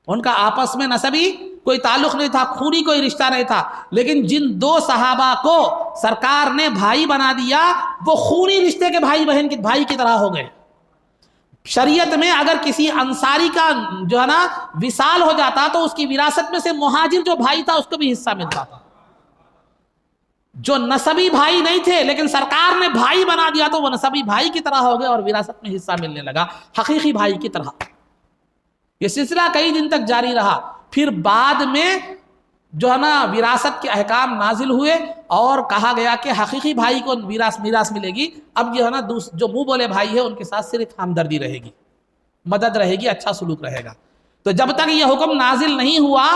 ان کا آپس میں نسبی کوئی تعلق نہیں تھا، خونی کوئی رشتہ نہیں تھا. لیکن جن دو صحابہ کو سرکار نے بھائی بنا دیا وہ خونی رشتے کے بھائی بہن کے بھائی کی طرح ہو گئے. شریعت میں اگر کسی انصاری کا جو ہے نا وصال ہو جاتا تو اس کی وراثت میں سے مہاجر جو بھائی تھا اس کو بھی حصہ ملتا تھا. جو نسبی بھائی نہیں تھے لیکن سرکار نے بھائی بنا دیا تو وہ نسبی بھائی کی طرح ہو گئے اور وراثت میں حصہ ملنے لگا حقیقی بھائی کی طرح. یہ سلسلہ کئی دن تک جاری رہا. پھر بعد میں جو ہے نا وراثت کے احکام نازل ہوئے اور کہا گیا کہ حقیقی بھائی کو میراث ملے گی. اب جو ہے نا جو منہ بولے بھائی ہے ان کے ساتھ صرف ہمدردی رہے گی، مدد رہے گی، اچھا سلوک رہے گا. تو جب تک یہ حکم نازل نہیں ہوا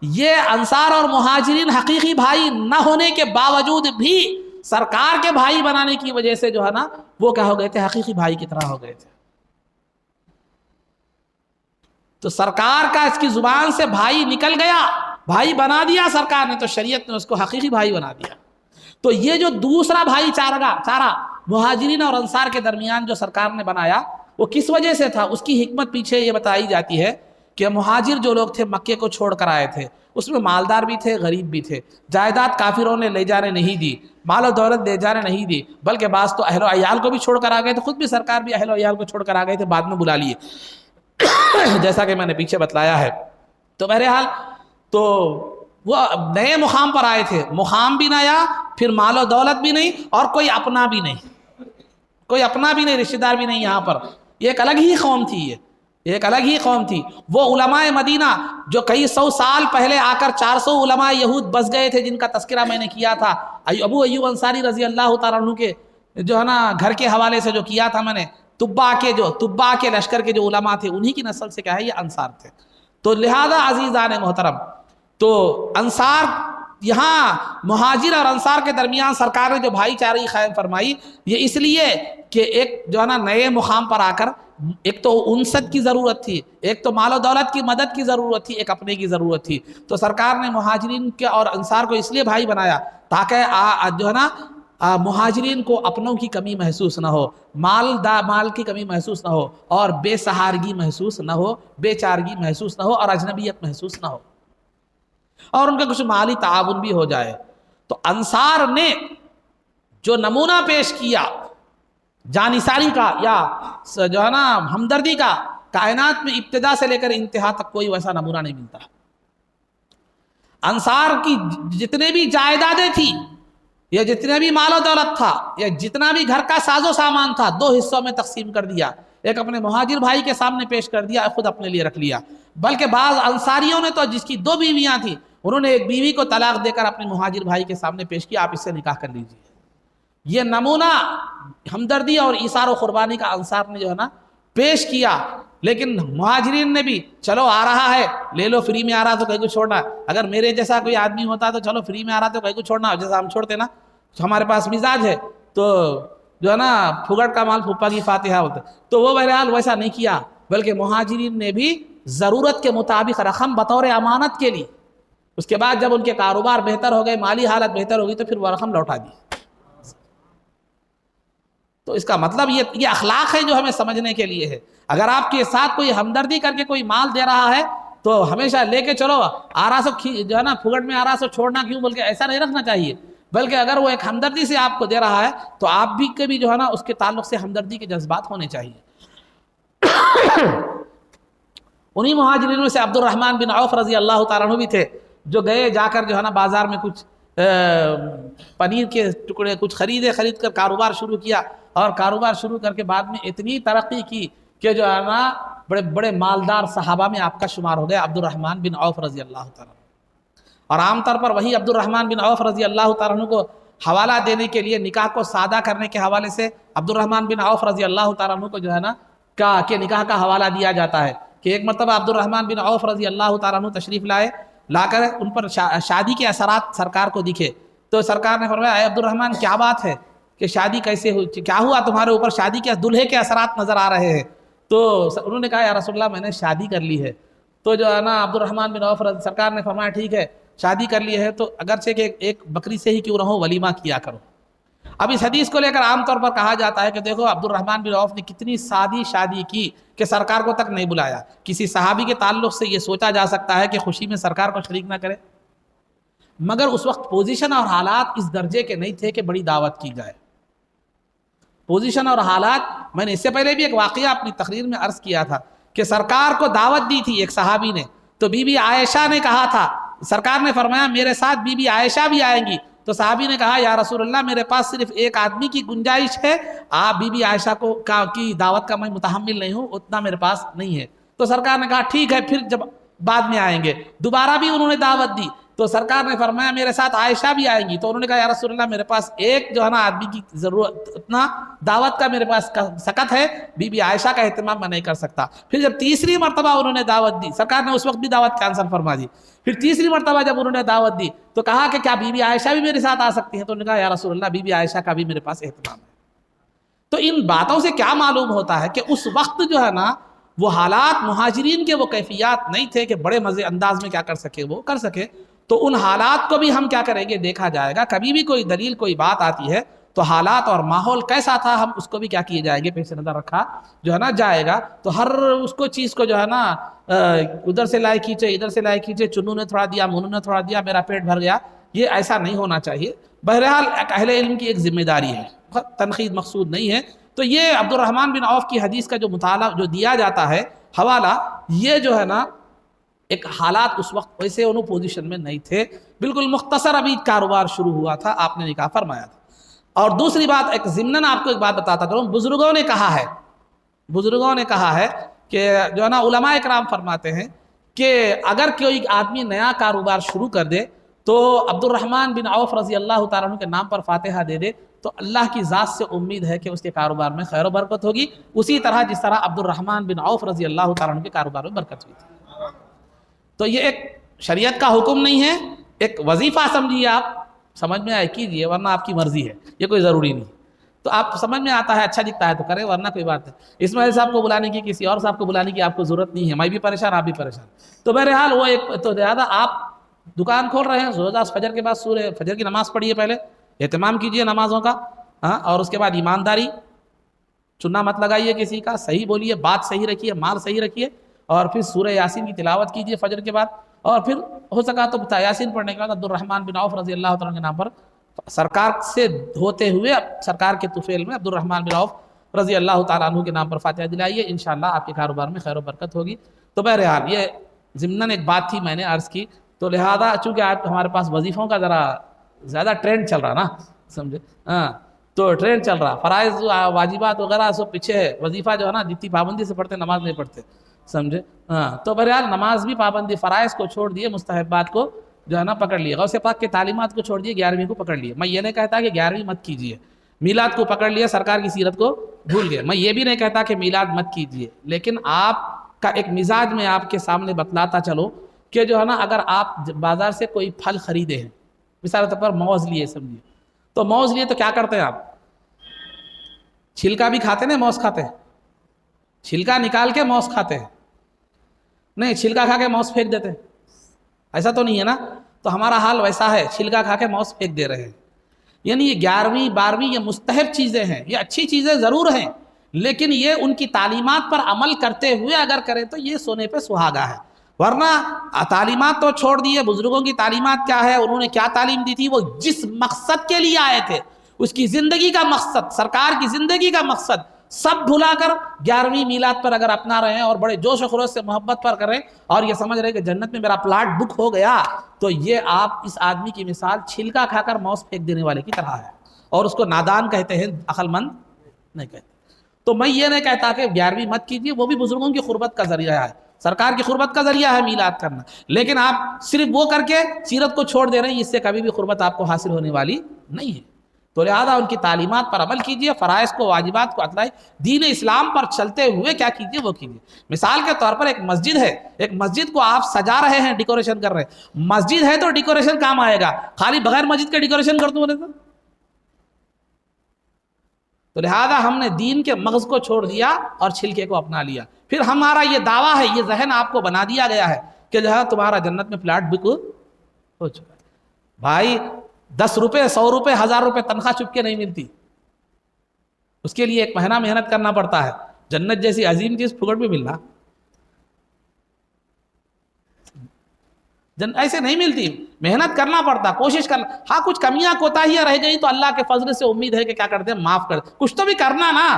یہ انصار اور مہاجرین حقیقی بھائی نہ ہونے کے باوجود بھی سرکار کے بھائی بنانے کی وجہ سے جو ہے نا وہ کیا ہو گئے تھے، حقیقی بھائی کی طرح ہو گئے تھے. تو سرکار کا اس کی زبان سے بھائی نکل گیا، بھائی بنا دیا سرکار نے، تو شریعت نے اس کو حقیقی بھائی بنا دیا. تو یہ جو دوسرا بھائی چارہ مہاجرین اور انصار کے درمیان جو سرکار نے بنایا وہ کس وجہ سے تھا، اس کی حکمت پیچھے یہ بتائی جاتی ہے کہ مہاجر جو لوگ تھے مکے کو چھوڑ کر آئے تھے، اس میں مالدار بھی تھے، غریب بھی تھے. جائیداد کافروں نے لے جانے نہیں دی، مال و دولت لے جانے نہیں دی، بلکہ بعض تو اہل و عیال کو بھی چھوڑ کر آ گئے تھے. خود بھی سرکار بھی اہل و عیال کو چھوڑ کر آ گئے تھے، بعد میں بلا لیے جیسا کہ میں نے پیچھے بتلایا ہے. تو بہرحال تو وہ نئے مقام پر آئے تھے، مقام بھی نیا، پھر مال و دولت بھی نہیں، اور کوئی اپنا بھی نہیں، رشتہ دار بھی نہیں یہاں پر. یہ ایک الگ ہی قوم تھی، یہ ایک الگ ہی قوم تھی. وہ علماء مدینہ جو کئی سو سال پہلے آ کر 400 علماء یہود بس گئے تھے جن کا تذکرہ میں نے کیا تھا، ابو ایوب انصاری رضی اللہ تعالیٰ عنہ کے جو ہے نا گھر کے حوالے سے جو کیا تھا میں نے، تبا کے لشکر کے جو علماء تھے انہی کی نسل سے کیا ہے یہ انصار تھے. تو لہذا عزیزان محترم، تو انصار یہاں مہاجر اور انصار کے درمیان سرکار نے جو بھائی چارگی قائم فرمائی یہ اس لیے کہ ایک جو ہے نا نئے مقام پر آ کر ایک تو انست کی ضرورت تھی، ایک تو مال و دولت کی مدد کی ضرورت تھی، ایک اپنے کی ضرورت تھی. تو سرکار نے مہاجرین کے اور انصار کو اس لیے بھائی بنایا تاکہ جو ہے نا مہاجرین کو اپنوں کی کمی محسوس نہ ہو، مال کی کمی محسوس نہ ہو، اور بے سہارگی محسوس نہ ہو، بے چارگی محسوس نہ ہو، اور اجنبیت محسوس نہ ہو، اور ان کا کچھ مالی تعاون بھی ہو جائے. تو انصار نے جو نمونہ پیش کیا جانثاری کا یا جو ہے نا ہمدردی کا، کائنات میں ابتدا سے لے کر انتہا تک کوئی ویسا نمونہ نہیں ملتا. انصار کی جتنے بھی جائیدادیں تھی یا جتنے بھی مال و دولت تھا یا جتنا بھی گھر کا ساز و سامان تھا 2 حصوں میں تقسیم کر دیا. ایک اپنے مہاجر بھائی کے سامنے پیش کر دیا، خود اپنے لیے رکھ لیا. بلکہ بعض انصاریوں نے تو جس کی 2 بیویاں تھیں انہوں نے ایک بیوی کو طلاق دے کر اپنے مہاجر بھائی کے سامنے پیش کیا، آپ اس سے نکاح کر لیجیے. یہ نمونہ ہمدردی اور ایثار و قربانی کا انصار نے جو ہے نا پیش کیا. لیکن مہاجرین نے بھی چلو آ رہا ہے لے لو، فری میں آ رہا تو کہیں کو چھوڑنا. اگر میرے جیسا کوئی آدمی ہوتا تو چلو فری میں آ رہا تو کہیں کو چھوڑنا، جیسا ہم چھوڑتے نا، ہمارے پاس مزاج ہے تو جو ہے نا پھگڑ کا مال پھپھا کی فاتحہ ہوتا. تو وہ بہرحال ویسا نہیں کیا، بلکہ مہاجرین نے بھی ضرورت کے مطابق رقم بطور امانت کے لیے، اس کے بعد جب ان کے کاروبار بہتر ہو گئے، مالی حالت بہتر ہوگی تو پھر وہ رقم لوٹا دی. تو اس کا مطلب یہ اخلاق ہے جو ہمیں سمجھنے کے لیے ہے. اگر آپ کے ساتھ کوئی ہمدردی کر کے کوئی مال دے رہا ہے تو ہمیشہ لے کے چلو، آرا سو جو ہے نا پھگڑ میں آرا سو چھوڑنا کیوں، بلکہ ایسا نہیں رکھنا چاہیے. بلکہ اگر وہ ایک ہمدردی سے آپ کو دے رہا ہے تو آپ بھی کے بھی جو ہے نا اس کے تعلق سے ہمدردی کے جذبات ہونے چاہیے. انہی مہاجرینوں سے عبد الرحمن بن عوف رضی اللہ تعالیٰ عنہ بھی تھے، جو گئے جا کر جو ہے نا بازار میں کچھ پنیر کے ٹکڑے کچھ خرید کر کاروبار شروع کیا، اور کاروبار شروع کر کے بعد میں اتنی ترقی کی کہ جو ہے نا بڑے بڑے مالدار صحابہ میں آپ کا شمار ہو گیا عبد الرحمن بن عوف رضی اللہ تعالیٰ عنہ. اور عام طور پر وہی عبد الرحمن بن عوف رضی اللہ تعالیٰ عنہ کو حوالہ دینے کے لیے، نکاح کو سادہ کرنے کے حوالے سے عبد الرحمن بن عوف رضی اللہ تعالیٰ عنہ کو جو ہے نا کہ نکاح کا حوالہ دیا جاتا ہے. کہ ایک مرتبہ عبد الرحمن بن عوف رضی اللہ تعالیٰ عنہ تشریف لا کر ان پر شادی کے اثرات سرکار کو دکھے تو سرکار نے فرمایا اے عبد الرحمن کیا بات ہے کہ شادی کیسے ہوئی، کیا ہوا تمہارے اوپر، شادی کے دلہے کے اثرات نظر آ رہے ہیں. تو انہوں نے کہا یا رسول اللہ میں نے شادی کر لی ہے. تو جو ہے نا عبد الرحمن بن عوف سرکار نے فرمایا ٹھیک ہے شادی کر لی ہے تو اگرچہ کہ ایک بکری سے ہی کیوں نہ ہو ولیمہ کیا کرو. اب اس حدیث کو لے کر عام طور پر کہا جاتا ہے کہ دیکھو عبد الرحمن بن عوف نے کتنی سادی شادی کی کہ سرکار کو تک نہیں بلایا. کسی صحابی کے تعلق سے یہ سوچا جا سکتا ہے کہ خوشی میں سرکار کو شریک نہ کرے، مگر اس وقت پوزیشن اور حالات اس درجے کے نہیں تھے کہ بڑی دعوت کی جائے. پوزیشن اور حالات، میں نے اس سے پہلے بھی ایک واقعہ اپنی تقریر میں عرض کیا تھا کہ سرکار کو دعوت دی تھی ایک صحابی نے، تو بی بی عائشہ نے کہا تھا، سرکار نے فرمایا میرے ساتھ بی بی عائشہ بھی آئیں گی. تو صحابی نے کہا یا رسول اللہ میرے پاس صرف ایک آدمی کی گنجائش ہے، آپ بی بی عائشہ کی دعوت کا میں متحمل نہیں ہوں، اتنا میرے پاس نہیں ہے. تو سرکار نے کہا ٹھیک ہے پھر جب بعد میں آئیں گے. دوبارہ بھی انہوں نے دعوت دی تو سرکار نے فرمایا میرے ساتھ عائشہ بھی آئیں گی. تو انہوں نے کہا یا رسول اللہ میرے پاس ایک جو ہے نا آدمی کی ضرورت، اتنا دعوت کا میرے پاس سکت ہے، بی بی عائشہ کا اہتمام میں نہیں کر سکتا. پھر جب تیسری مرتبہ انہوں نے دعوت دی، سرکار نے اس وقت بھی دعوت کینسل فرما دی. پھر تیسری مرتبہ جب انہوں نے دعوت دی تو کہا کہ کیا بی بی عائشہ بھی میرے ساتھ آ سکتی ہیں؟ تو انہوں نے کہا یا رسول اللہ بی بی عائشہ کا بھی میرے پاس اہتمام ہے. تو ان باتوں سے کیا معلوم ہوتا ہے کہ اس وقت جو ہے نا وہ حالات مہاجرین کے وہ کیفیات نہیں تھے کہ بڑے مزے انداز میں کیا کر سکے، وہ کر سکے. تو ان حالات کو بھی ہم کیا کریں گے، دیکھا جائے گا. کبھی بھی کوئی دلیل کوئی بات آتی ہے تو حالات اور ماحول کیسا تھا ہم اس کو بھی کیا کیے جائیں گے، پیش نظر رکھا جو ہے نا جائے گا. تو ہر اس کو چیز کو جو ہے نا ادھر سے لائے کھینچے ادھر سے لائے کھینچے، چنو نے تھوڑا دیا منو نے تھوڑا دیا میرا پیٹ بھر گیا، یہ ایسا نہیں ہونا چاہیے. بہرحال اہل علم کی ایک ذمہ داری ہے، تنقید مقصود نہیں ہے. تو یہ عبد الرحمن بن عوف کی حدیث کا جو مطالعہ جو دیا جاتا ہے حوالہ، یہ جو ہے نا ایک حالات اس وقت ویسے انہوں پوزیشن میں نہیں تھے، بالکل مختصر ابھی کاروبار شروع ہوا تھا، آپ نے نکاح فرمایا تھا. اور دوسری بات ایک ضمناً آپ کو ایک بات بتاتا کروں، بزرگوں نے کہا ہے کہ جو ہے نا علماء اکرام فرماتے ہیں کہ اگر کوئی آدمی نیا کاروبار شروع کر دے تو عبد الرحمن بن عوف رضی اللہ تعالیٰ عنہ کے نام پر فاتحہ دے دے تو اللہ کی ذات سے امید ہے کہ اس کے کاروبار میں خیر و برکت ہوگی، اسی طرح جس طرح عبد الرحمن بن عوف رضی اللہ تعالیٰ عنہ کے کاروبار میں برکت ہوئی تھی. تو یہ ایک شریعت کا حکم نہیں ہے، ایک وظیفہ سمجھیے، آپ سمجھ میں آئے کیجئے ورنہ آپ کی مرضی ہے، یہ کوئی ضروری نہیں. تو آپ سمجھ میں آتا ہے اچھا دکھتا ہے تو کریں ورنہ کوئی بات نہیں. اسماعیل صاحب کو بلانے کی کسی اور صاحب کو بلانے کی آپ کو ضرورت نہیں ہے، میں بھی پریشان آپ بھی پریشان. تو بہرحال وہ ایک تو زیادہ آپ دکان کھول رہے ہیں، روزہ فجر کے بعد سورہ فجر کی نماز پڑھیے، پہلے اہتمام کیجئے نمازوں کا، اور اس کے بعد ایمانداری، چننا مت لگائیے کسی کا، صحیح بولیے، بات صحیح رکھیے، مال صحیح رکھیے، اور پھر سورہ یاسین کی تلاوت کیجئے فجر کے بعد. اور پھر ہو سکا تو یاسین پڑھنے کے بعد عبد الرحمن بن عوف رضی اللہ تعالیٰ کے نام پر سرکار سے ہوتے ہوئے سرکار کے طفیل میں عبد الرحمن بن عوف رضی اللہ تعالیٰ عنہ کے نام پر فاتحہ دلائیے، انشاءاللہ آپ کے کاروبار میں خیر و برکت ہوگی. تو بہرحال یہ ضمناً ایک بات تھی میں نے عرض کی. تو لہذا چونکہ آج ہمارے پاس وظیفوں کا ذرا زیادہ ٹرینڈ چل رہا نا، سمجھے، تو ٹرینڈ چل رہا، فرائض واجبات وغیرہ سب پیچھے ہے، وظیفہ جو ہے نا جتنی پابندی سے پڑھتے نماز نہیں پڑھتے، سمجھے. تو بہرحال نماز بھی پابندی، فرائض کو چھوڑ دیے، مستحبات کو جو ہے نا پکڑ لیے، غوث پاک کے تعلیمات کو چھوڑ دیے، 11ویں کو پکڑ لیے. میں یہ نہیں کہتا کہ 11ویں مت کیجیے، میلاد کو پکڑ لیا، سرکار کی سیرت کو بھول گئے. میں یہ بھی نہیں کہتا کہ میلاد مت کیجیے، لیکن آپ کا ایک مزاج میں آپ کے سامنے بتلاتا چلو کہ جو ہے نا اگر آپ بازار سے کوئی پھل خریدے ہیں، مثال طور پر موز لیے، سمجھیے، تو موز لیے تو کیا کرتے ہیں آپ؟ چھلکا بھی کھاتے ہیں، موز کھاتے ہیں، چھلکا نکال کے موز کھاتے ہیں، نہیں چھلکا کھا کے موز پھینک دیتے ہیں، ایسا تو نہیں ہے نا. تو ہمارا حال ویسا ہے، چھلکا کھا کے موز پھینک دے رہے ہیں. یعنی یہ 11ویں 12ویں یہ مستحب چیزیں ہیں، یہ اچھی چیزیں ضرور ہیں، لیکن یہ ان کی تعلیمات پر عمل کرتے ہوئے اگر کریں تو یہ سونے پہ سہاگا ہے. ورنہ تعلیمات تو چھوڑ دیے، بزرگوں کی تعلیمات کیا ہے، انہوں نے کیا تعلیم دی تھی، وہ جس مقصد کے لیے آئے تھے، اس کی زندگی کا مقصد، سرکار کی زندگی کا مقصد سب بھلا کر 11ویں میلاد پر اگر اپنا رہے ہیں اور بڑے جوش و خروش سے محبت پر کریں اور یہ سمجھ رہے کہ جنت میں میرا پلاٹ بک ہو گیا، تو یہ آپ اس آدمی کی مثال چھلکا کھا کر موز پھینک دینے والے کی طرح ہے، اور اس کو نادان کہتے ہیں، عقل مند نہیں کہتے. تو میں یہ نہیں کہتا کہ 11ویں مت کیجیے، وہ بھی بزرگوں کی قربت کا ذریعہ ہے، سرکار کی قربت کا ذریعہ ہے میلاد کرنا، لیکن آپ صرف وہ کر کے سیرت کو چھوڑ دے رہے ہیں، اس سے کبھی بھی قربت آپ کو حاصل ہونے والی نہیں ہے. تو لہذا ان کی تعلیمات پر عمل کیجئے، فرائض کو واجبات کو اطلاعی، دین اسلام پر چلتے ہوئے کیا کیجئے وہ کیجئے. مثال کے طور پر ایک مسجد ہے، ایک مسجد کو آپ سجا رہے ہیں، ڈیکوریشن کر رہے ہیں، مسجد ہے تو ڈیکوریشن کام آئے گا، خالی بغیر مسجد کے ڈیکوریشن کر دوں تو تو لہذا ہم نے دین کے مغز کو چھوڑ دیا اور چھلکے کو اپنا لیا. پھر ہمارا یہ دعویٰ ہے, یہ ذہن آپ کو بنا دیا گیا ہے کہ جو ہے تمہارا جنت میں پلاٹ بک ہو چکا ہے. بھائی 10 روپے 100 روپے 1000 روپے تنخواہ چپ کے نہیں ملتی, اس کے لیے ایک مہینہ محنت کرنا پڑتا ہے. جنت جیسی عظیم چیز پھگڑ میں ملنا ایسے نہیں ملتی, محنت کرنا پڑتا, کوشش کرنا. ہاں کچھ کمیاں کوتاہیاں رہ گئی تو اللہ کے فضل سے امید ہے کہ کیا کرتے ہیں, معاف کر, کچھ تو بھی کرنا نا.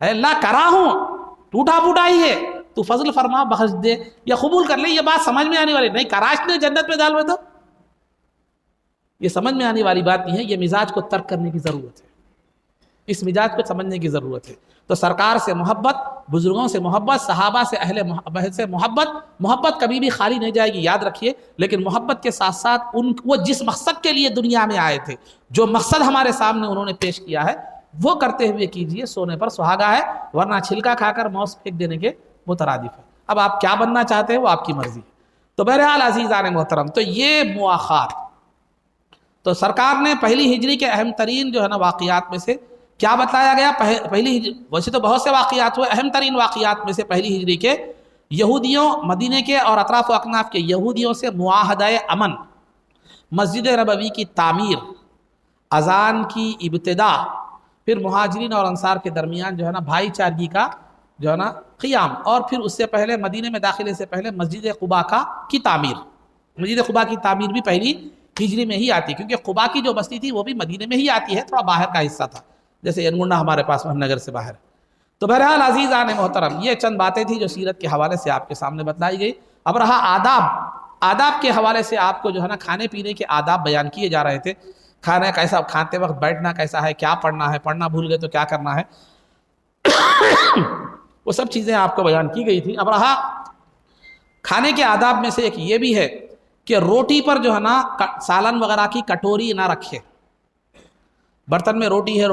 اے اللہ کرا ہوں, ٹوٹا پھوٹا ہی ہے, تو فضل فرما بخش دے یا قبول کر لے. یہ بات سمجھ میں آنے والی نہیں. کراش نے جنت میں ڈال میں تو یہ سمجھ میں آنے والی بات نہیں ہے. یہ مزاج کو ترک کرنے کی ضرورت ہے, اس مزاج کو سمجھنے کی ضرورت ہے. تو سرکار سے محبت, بزرگوں سے محبت, صحابہ سے اہل محبت سے محبت کبھی بھی خالی نہیں جائے گی, یاد رکھیے. لیکن محبت کے ساتھ ساتھ وہ جس مقصد کے لیے دنیا میں آئے تھے, جو مقصد ہمارے سامنے انہوں نے پیش کیا ہے, وہ کرتے ہوئے کیجئے. سونے پر سہاگا ہے, ورنہ چھلکا کھا کر موس پھینک دینے کے مترادف ہے. اب آپ کیا بننا چاہتے ہیں وہ آپ کی مرضی ہے. تو بہرحال عزیزان محترم, تو یہ مواخات, تو سرکار نے پہلی ہجری کے اہم ترین جو ہے نا واقعات میں سے کیا بتایا گیا. ویسے تو بہت سے واقعات ہوئے, اہم ترین واقعات میں سے پہلی ہجری کے یہودیوں, مدینے کے اور اطراف و اکناف کے یہودیوں سے معاہدہ امن, مسجد نبوی کی تعمیر, اذان کی ابتدا, پھر مہاجرین اور انصار کے درمیان جو ہے نا بھائی چارگی کا جو ہے نا قیام, اور پھر اس سے پہلے مدینے میں داخلے سے پہلے مسجد قباء کی تعمیر. مسجد قباء کی تعمیر بھی پہلی ہجری میں ہی آتی, کیونکہ قباء کی جو بستی تھی وہ بھی مدینے میں ہی آتی ہے, تھوڑا باہر کا حصہ تھا, جیسے ینگنڈا ہمارے پاس محمد نگر سے باہر. تو بہرحال عزیزان محترم, یہ چند باتیں تھیں جو سیرت کے حوالے سے آپ کے سامنے بتلائی گئی. اب رہا آداب کے حوالے سے آپ کو جو ہے نا کھانے پینے کے آداب بیان کیے جا رہے تھے. کھانا کیسا, کھاتے وقت بیٹھنا کیسا ہے, کیا پڑھنا ہے, پڑھنا بھول گئے تو کیا کرنا ہے, وہ سب چیزیں آپ کو بیان کی گئی تھی. اب رہا کھانے کے آداب میں سے ایک یہ بھی ہے کہ روٹی پر جو ہے نا سالن وغیرہ کی کٹوری نہ رکھے. برتن میں روٹی ہے,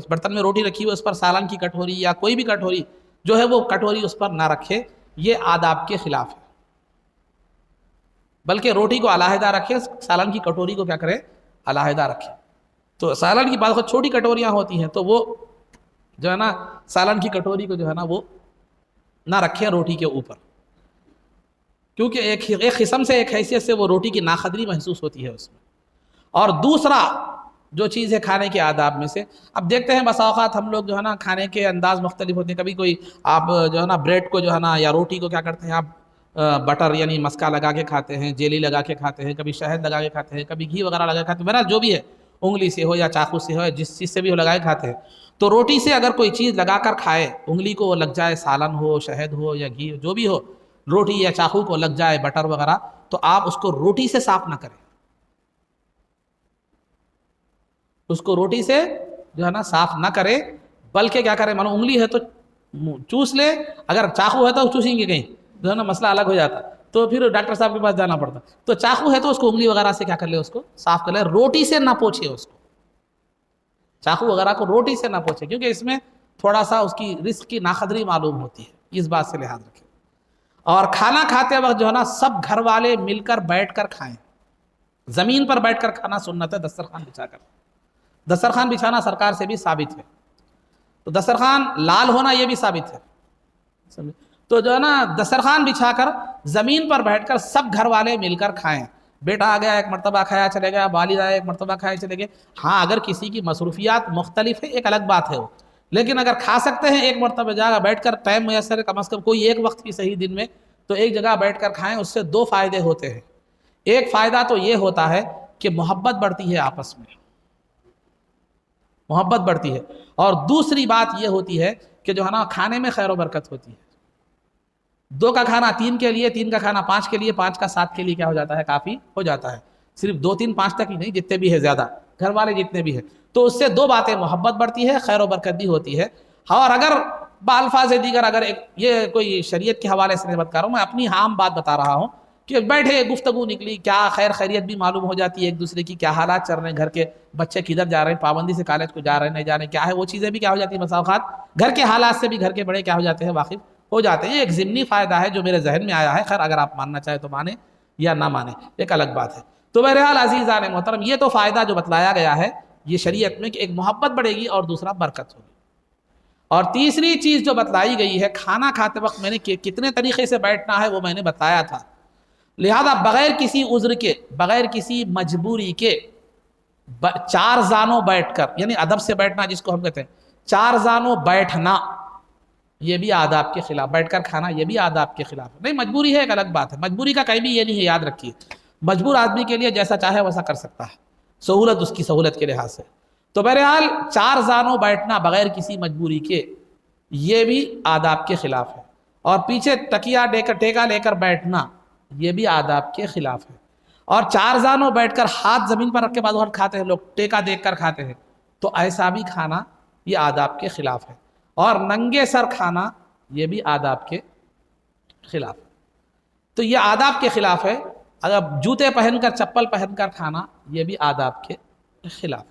برتن میں روٹی رکھی ہوئی, اس پر سالن کی کٹوری یا کوئی بھی کٹوری جو ہے وہ کٹوری اس پر نہ رکھے. یہ آداب کے خلاف ہے. بلکہ روٹی کو علیحدہ رکھے, سالن کی کٹوری کو کیا کرے, علیحدہ رکھے. تو سالن کی بعض چھوٹی کٹوریاں ہوتی ہیں, تو وہ جو ہے نا سالن کی کٹوری کو جو ہے نا وہ نہ رکھے روٹی کے اوپر, کیونکہ ایک قسم سے, ایک حیثیت سے وہ روٹی کی ناقدری محسوس ہوتی ہے اس میں. اور دوسرا جو چیز ہے کھانے کے آداب میں سے, اب دیکھتے ہیں بسا اوقات ہم لوگ جو ہے نا کھانے کے انداز مختلف ہوتے ہیں. کبھی کوئی آپ جو ہے نا بریڈ کو جو ہے نا یا روٹی کو کیا کرتے ہیں, آپ بٹر یعنی مسکا لگا کے کھاتے ہیں, جیلی لگا کے کھاتے ہیں, کبھی شہد لگا کے کھاتے ہیں, کبھی گھی وغیرہ لگا کے کھاتے ہیں. میرا جو بھی ہے, انگلی سے ہو یا چاقو سے ہو, جس چیز سے بھی وہ لگا کے کھاتے ہیں. تو روٹی سے اگر کوئی چیز لگا کر کھائے, انگلی کو وہ لگ جائے, سالن ہو, شہد ہو یا گھی جو بھی ہو, روٹی یا چاقو کو لگ جائے بٹر وغیرہ, تو آپ اس کو روٹی سے صاف نہ کریں. اس کو روٹی سے جو ہے نا صاف نہ کرے, بلکہ کیا کرے, مانو انگلی ہے تو چوس لے, اگر چاقو ہے تو چوسیں گے کہیں جو ہے نا مسئلہ الگ ہو جاتا, تو پھر ڈاکٹر صاحب کے پاس جانا پڑتا. تو چاقو ہے تو اس کو انگلی وغیرہ سے کیا کر لے, اس کو صاف کر لے. روٹی سے نہ پوچھے اس کو, چاقو وغیرہ کو روٹی سے نہ پوچھے, کیونکہ اس میں تھوڑا سا اس کی رزق کی ناقدری معلوم ہوتی ہے. اس بات سے لحاظ رکھیں. اور کھانا کھاتے وقت جو ہے نا سب گھر والے مل کر بیٹھ کر کھائیں. زمین پر بیٹھ کر کھانا سنت ہے, دسترخوان بچھا کر. دسترخوان بچھانا سرکار سے بھی ثابت ہے, تو دسترخوان لال ہونا یہ بھی ثابت ہے. تو جو ہے نا دسترخوان بچھا کر زمین پر بیٹھ کر سب گھر والے مل کر کھائیں. بیٹا آ گیا ایک مرتبہ کھایا چلے گیا, والد آیا ایک مرتبہ کھایا چلے گئے. ہاں اگر کسی کی مصروفیات مختلف ہے ایک الگ بات ہے وہ, لیکن اگر کھا سکتے ہیں ایک مرتبہ جگہ بیٹھ کر, ٹائم میسر ہے کم از کم کوئی ایک وقت کی صحیح دن میں, تو ایک جگہ بیٹھ کر کھائیں. اس سے دو فائدے ہوتے ہیں. ایک فائدہ تو یہ ہوتا ہے کہ محبت بڑھتی ہے آپس میں, محبت بڑھتی ہے. اور دوسری بات یہ ہوتی ہے کہ جو ہے نا کھانے میں خیر و برکت ہوتی ہے. 2 کا کھانا 3 کے لیے, 3 کا کھانا 5 کے لیے, 5 کا 7 کے لیے کیا ہو جاتا ہے, کافی ہو جاتا ہے. صرف 2 3 5 تک ہی نہیں, جتنے بھی ہے زیادہ گھر والے جتنے بھی ہیں, تو اس سے 2 باتیں, محبت بڑھتی ہے, خیر و برکت بھی ہوتی ہے. اور اگر بالفاظ دیگر, اگر یہ کوئی شریعت کے حوالے سے نہیں بتا رہا ہوں, میں اپنی عام بات بتا رہا ہوں کہ بیٹھے گفتگو نکلی, کیا خیر خیریت بھی معلوم ہو جاتی ہے ایک دوسرے کی, کیا حالات چل رہے ہیں, گھر کے بچے کدھر جا رہے ہیں, پابندی سے کالج کو جا رہے ہیں نہیں جا رہے ہیں, کیا ہے وہ چیزیں بھی کیا ہو جاتی ہیں, بسا اوقات گھر کے حالات سے بھی گھر کے بڑے کیا ہو جاتے ہیں, واقف ہو جاتے ہیں. یہ ایک ضمنی فائدہ ہے جو میرے ذہن میں آیا ہے. خیر اگر آپ ماننا چاہیں تو مانیں یا نہ مانیں, ایک الگ بات ہے. تو بہرحال عزیزان محترم, یہ تو فائدہ جو بتلایا گیا ہے یہ شریعت میں کہ ایک محبت بڑھے گی اور دوسرا برکت ہوگی۔ اور تیسری چیز جو بتلائی گئی ہے، کھانا کھاتے وقت میں نے کتنے طریقے سے بیٹھنا ہے وہ میں نے بتایا تھا، لہذا بغیر کسی عذر کے، بغیر کسی مجبوری کے چار زانوں بیٹھ کر، یعنی ادب سے بیٹھنا جس کو ہم کہتے ہیں، چار زانوں بیٹھنا یہ بھی آداب کے خلاف، بیٹھ کر کھانا یہ بھی آداب کے خلاف ہے۔ نہیں مجبوری ہے ایک الگ بات ہے، مجبوری کا کہیں بھی یہ نہیں ہے، یاد رکھیے مجبور آدمی کے لیے جیسا چاہے ویسا کر سکتا ہے، سہولت اس کی سہولت کے لحاظ سے۔ تو بہرحال چار زانوں بیٹھنا بغیر کسی مجبوری کے یہ بھی آداب کے خلاف ہے، اور پیچھے تکیہ ٹیکا لے کر بیٹھنا یہ بھی آداب کے خلاف ہے، اور چار زانوں بیٹھ کر ہاتھ زمین پر رکھ کے بعض وقت کھاتے ہیں لوگ، ٹیکا دیکھ کر کھاتے ہیں، تو ایسا بھی کھانا یہ آداب کے خلاف ہے، اور ننگے سر کھانا یہ بھی آداب کے خلاف ہے۔ تو یہ آداب کے خلاف ہے، اگر جوتے پہن کر چپل پہن کر کھانا یہ بھی آداب کے خلاف ہے۔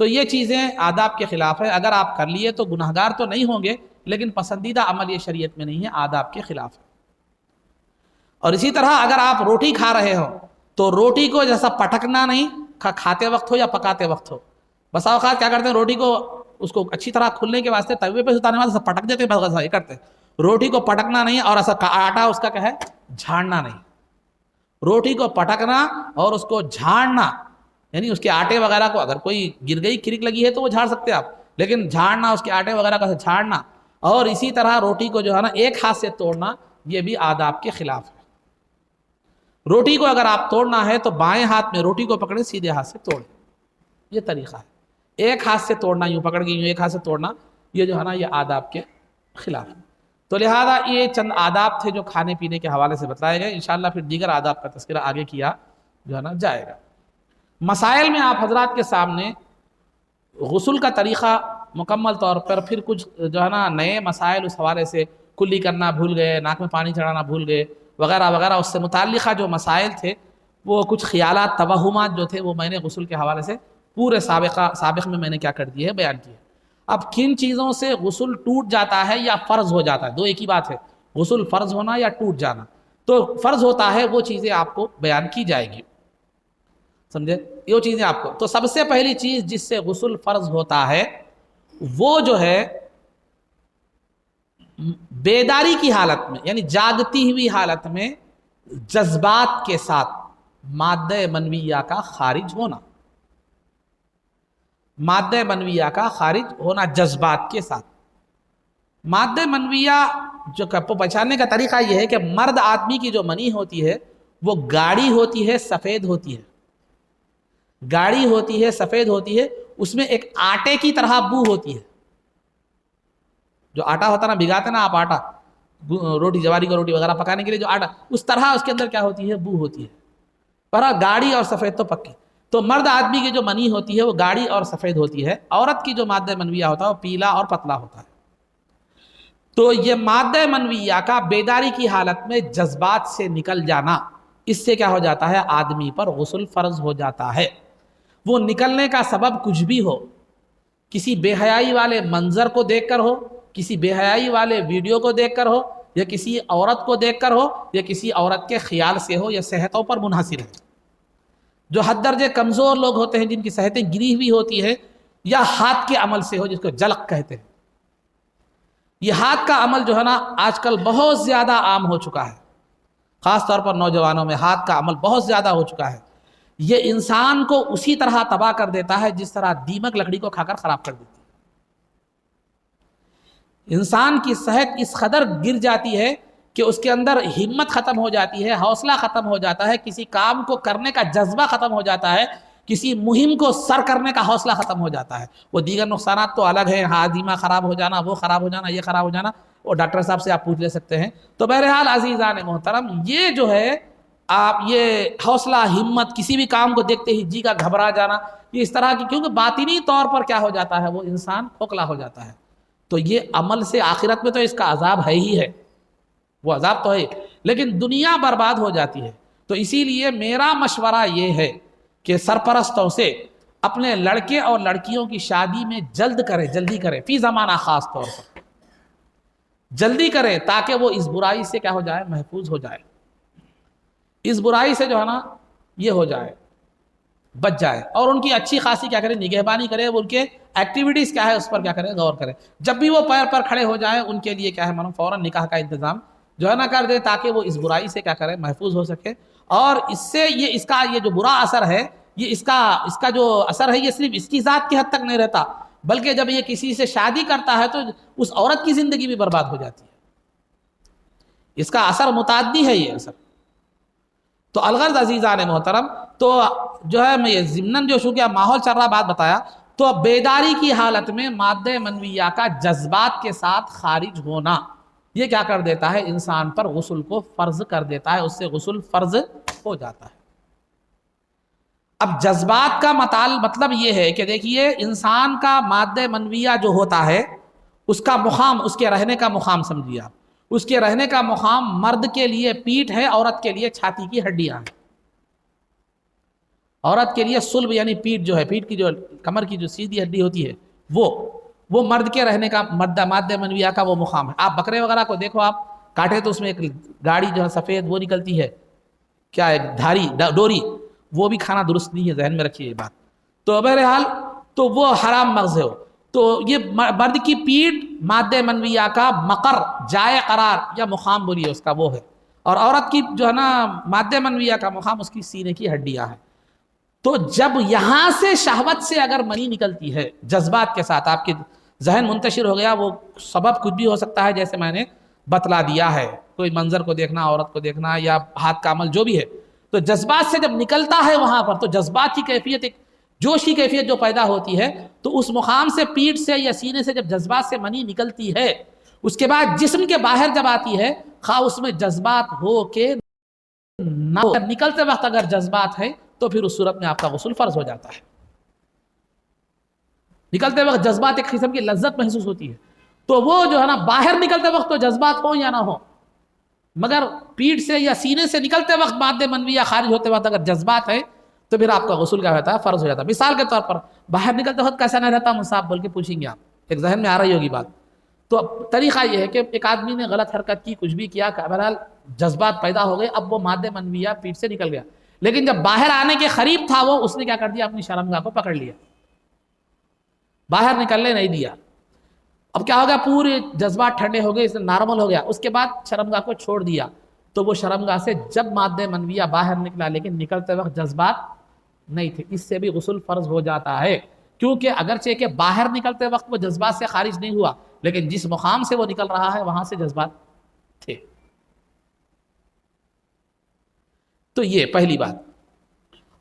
تو یہ چیزیں آداب کے خلاف ہے، اگر آپ کر لیے تو گناہگار تو نہیں ہوں گے، لیکن پسندیدہ عمل یہ شریعت میں نہیں ہے، آداب کے خلاف ہے۔ اور اسی طرح اگر آپ روٹی کھا رہے ہو تو روٹی کو جیسا پٹکنا نہیں، کھاتے وقت ہو یا پکاتے وقت ہو، بسا اوقات کیا کرتے ہیں روٹی کو اس کو اچھی طرح کھلنے کے واسطے توے پہ اتارنے واسطے پٹک دیتے ہیں، بس یہ کرتے ہیں، روٹی کو پٹکنا نہیں، اور ایسا آٹا اس کا کیا ہے جھاڑنا نہیں، روٹی کو پٹکنا اور اس کو جھاڑنا، یعنی اس کے آٹے وغیرہ کو اگر کوئی گر گئی کرک لگی ہے تو وہ جھاڑ سکتے ہیں آپ، لیکن جھاڑنا اس کے آٹے وغیرہ کا جھاڑنا، اور اسی طرح روٹی کو جو ہے نا ایک ہاتھ سے توڑنا یہ بھی آداب کے خلاف ہے۔ روٹی کو اگر آپ توڑنا ہے تو بائیں ہاتھ میں روٹی کو پکڑیں، سیدھے ہاتھ سے توڑیں، یہ طریقہ ہے۔ ایک ہاتھ سے توڑنا، یوں پکڑ کے یوں ایک ہاتھ سے توڑنا، یہ جو ہے نا یہ آداب کے خلاف ہے۔ تو لہذا یہ چند آداب تھے جو کھانے پینے کے حوالے سے بتلائے گئے، انشاءاللہ پھر دیگر آداب کا تذکرہ آگے کیا جو ہے نا جائے گا۔ مسائل میں آپ حضرات کے سامنے غسل کا طریقہ مکمل طور پر، پھر کچھ جو ہے نا نئے مسائل اس حوالے سے، کلی کرنا بھول گئے، ناک میں پانی چڑھانا بھول گئے وغیرہ وغیرہ، اس سے متعلقہ جو مسائل تھے وہ کچھ خیالات توہمات جو تھے وہ میں نے غسل کے حوالے سے پورے سابق میں نے کیا کر دی ہے، بیان کی ہے۔ اب کن چیزوں سے غسل ٹوٹ جاتا ہے یا فرض ہو جاتا ہے، دو ایک ہی بات ہے، غسل فرض ہونا یا ٹوٹ جانا۔ تو فرض ہوتا ہے وہ چیزیں آپ کو بیان کی جائے گی، سمجھے، یہ چیزیں آپ کو۔ تو سب سے پہلی چیز جس سے غسل فرض ہوتا ہے وہ جو ہے بیداری کی حالت میں، یعنی جاگتی ہوئی حالت میں جذبات کے ساتھ مادہ منویہ کا خارج ہونا، مادہ منویہ کا خارج ہونا جذبات کے ساتھ۔ مادہ منویہ جو پہچاننے کا طریقہ یہ ہے کہ مرد آدمی کی جو منی ہوتی ہے وہ گاڑی ہوتی ہے، سفید ہوتی ہے، گاڑی ہوتی ہے، سفید ہوتی ہے، اس میں ایک آٹے کی طرح بو ہوتی ہے، جو آٹا ہوتا نا، بھگاتے نا آپ آٹا، روٹی جواری کا روٹی وغیرہ پکانے کے لیے جو آٹا، اس طرح اس کے اندر کیا ہوتی ہے، بو ہوتی ہے، پر گاڑی اور سفید تو پکی۔ تو مرد آدمی کی جو منی ہوتی ہے وہ گاڑی اور سفید ہوتی ہے، عورت کی جو مادہ منویہ ہوتا ہے وہ پیلا اور پتلا ہوتا ہے۔ تو یہ مادہ منویہ کا بیداری کی حالت میں جذبات سے نکل جانا، اس سے کیا ہو جاتا ہے، آدمی پر غسل فرض ہو جاتا ہے۔ وہ نکلنے کا سبب کچھ بھی ہو، کسی بے حیائی والے منظر کو دیکھ کر ہو، کسی بے حیائی والے ویڈیو کو دیکھ کر ہو، یا کسی عورت کو دیکھ کر ہو، یا کسی عورت کے خیال سے ہو، یا صحتوں پر منحصر ہے۔ جو حد درجے کمزور لوگ ہوتے ہیں جن کی صحتیں گری ہوئی ہوتی ہے، یا ہاتھ کے عمل سے ہو جس کو جلق کہتے ہیں۔ یہ ہاتھ کا عمل جو ہے نا آج کل بہت زیادہ عام ہو چکا ہے، خاص طور پر نوجوانوں میں ہاتھ کا عمل بہت زیادہ ہو چکا ہے۔ یہ انسان کو اسی طرح تباہ کر دیتا ہے جس طرح دیمک لکڑی کو کھا کر خراب کر دیتی ہے۔ انسان کی صحت اس قدر گر جاتی ہے کہ اس کے اندر ہمت ختم ہو جاتی ہے، حوصلہ ختم ہو جاتا ہے، کسی کام کو کرنے کا جذبہ ختم ہو جاتا ہے، کسی مہم کو سر کرنے کا حوصلہ ختم ہو جاتا ہے۔ وہ دیگر نقصانات تو الگ ہیں، ہاضمہ خراب ہو جانا، وہ خراب ہو جانا، یہ خراب ہو جانا، وہ ڈاکٹر صاحب سے آپ پوچھ لے سکتے ہیں۔ تو بہرحال عزیزان محترم، یہ جو ہے آپ یہ حوصلہ، ہمت، کسی بھی کام کو دیکھتے ہی جی کا گھبرا جانا، یہ اس طرح کی، کیونکہ باطنی طور پر کیا ہو جاتا ہے، وہ انسان کھوکھلا ہو جاتا ہے۔ تو یہ عمل سے آخرت میں تو اس کا عذاب ہے ہی ہے، وہ عذاب تو ہے، لیکن دنیا برباد ہو جاتی ہے۔ تو اسی لیے میرا مشورہ یہ ہے کہ سرپرستوں سے اپنے لڑکے اور لڑکیوں کی شادی میں جلدی کریں، فی زمانہ خاص طور پر جلدی کریں، تاکہ وہ اس برائی سے کیا ہو جائے، محفوظ ہو جائے، اس برائی سے جو ہے نا یہ ہو جائے۔ بچ جائے، اور ان کی اچھی خاصی کیا کرے، نگہبانی کرے، ان کے ایکٹیویٹیز کیا ہے اس پر کیا کرے، غور کرے. جب بھی وہ پیر پر کھڑے ہو جائیں ان کے لیے کیا ہے معلوم فوراً نکاح کا انتظام جو ہے نا کر دے، تاکہ وہ اس برائی سے کیا کرے، محفوظ ہو سکے. اور اس سے اس کا جو برا اثر ہے، یہ اس کا جو اثر ہے یہ صرف اس کی ذات کی حد تک نہیں رہتا، بلکہ جب یہ کسی سے شادی کرتا ہے تو اس عورت کی زندگی بھی برباد ہو جاتی ہے. اس کا اثر متعدی ہے یہ اثر. تو الغرض عزیزان محترم، تو جو ہے میں یہ ضمناً جو چونکہ ماحول چل رہا بات بتایا، تو بیداری کی حالت میں مادہ منویہ کا جذبات کے ساتھ خارج ہونا یہ کیا کر دیتا ہے، انسان پر غسل کو فرض کر دیتا ہے، اس سے غسل فرض ہو جاتا ہے. اب جذبات کا مطلب یہ ہے کہ دیکھیے انسان کا مادہ منویہ جو ہوتا ہے اس کا مقام، اس کے رہنے کا مقام سمجھیے آپ، اس کے رہنے کا مقام مرد کے لیے پیٹھ ہے، عورت کے لیے چھاتی کی ہڈیاں ہیں. عورت کے لیے صلب یعنی پیٹھ جو ہے، پیٹھ کی جو کمر کی جو سیدھی ہڈی ہوتی ہے وہ مرد کے رہنے کا مادہ منویہ کا وہ مقام ہے. آپ بکرے وغیرہ کو دیکھو، آپ کاٹے تو اس میں ایک گاڑی جو ہے سفید وہ نکلتی ہے، کیا ہے، دھاری ڈوری، وہ بھی کھانا درست نہیں ہے، ذہن میں رکھیے یہ بات. تو بہرحال تو وہ حرام مغز ہے. تو یہ مرد کی پیٹھ مادہ منویہ کا مقر، جائے قرار یا مقام بولیے اس کا وہ ہے، اور عورت کی جو ہے نا مادہ منویہ کا مقام اس کی سینے کی ہڈیاں ہیں. تو جب یہاں سے شہوت سے اگر منی نکلتی ہے جذبات کے ساتھ، آپ کی ذہن منتشر ہو گیا، وہ سبب کچھ بھی ہو سکتا ہے جیسے میں نے بتلا دیا ہے، کوئی منظر کو دیکھنا، عورت کو دیکھنا، یا ہاتھ کا عمل جو بھی ہے، تو جذبات سے جب نکلتا ہے وہاں پر، تو جذبات کی کیفیت، ایک جوش کی کیفیت جو پیدا ہوتی ہے، تو اس مقام سے پیٹھ سے یا سینے سے جب جذبات سے منی نکلتی ہے، اس کے بعد جسم کے باہر جب آتی ہے، خواہ اس میں جذبات ہو کے نہ ہو، نکلتے وقت اگر جذبات ہے تو پھر اس صورت میں آپ کا غسل فرض ہو جاتا ہے. نکلتے وقت جذبات ایک قسم کی لذت محسوس ہوتی ہے، تو وہ جو ہے نا باہر نکلتے وقت تو جذبات ہوں یا نہ ہوں، مگر پیٹھ سے یا سینے سے نکلتے وقت مادہ منویہ خارج ہوتے وقت اگر جذبات ہے تو پھر آپ کا غسل کیا ہوتا ہے، فرض ہو جاتا ہے. مثال کے طور پر باہر نکلتے وقت کیسا نہیں رہتا مصاب بول کے پوچھیں گے آپ، ایک ذہن میں آ رہی ہوگی بات. تو طریقہ یہ ہے کہ ایک آدمی نے غلط حرکت کی، کچھ بھی کیا، بہرحال جذبات پیدا ہو گئے، اب وہ مادہ منویہ پیٹھ سے نکل گیا، لیکن جب باہر آنے کے قریب تھا وہ، اس نے کیا کر دیا، اپنی شرمگاہ کو پکڑ لیا، باہر نکلنے نہیں دیا. اب کیا ہو گیا، پورے جذبات ٹھنڈے ہو گئے، اس نے نارمل ہو گیا، اس کے بعد شرمگاہ کو چھوڑ دیا، تو وہ شرمگاہ سے جب مادہ منویہ باہر نکلا لیکن نکلتے وقت جذبات نہیں تھے، اس سے بھی غسل فرض ہو جاتا ہے. کیونکہ اگرچہ کہ باہر نکلتے وقت وہ جذبات سے خارج نہیں ہوا، لیکن جس مقام سے وہ نکل رہا ہے وہاں سے جذبات تھے. تو یہ پہلی بات.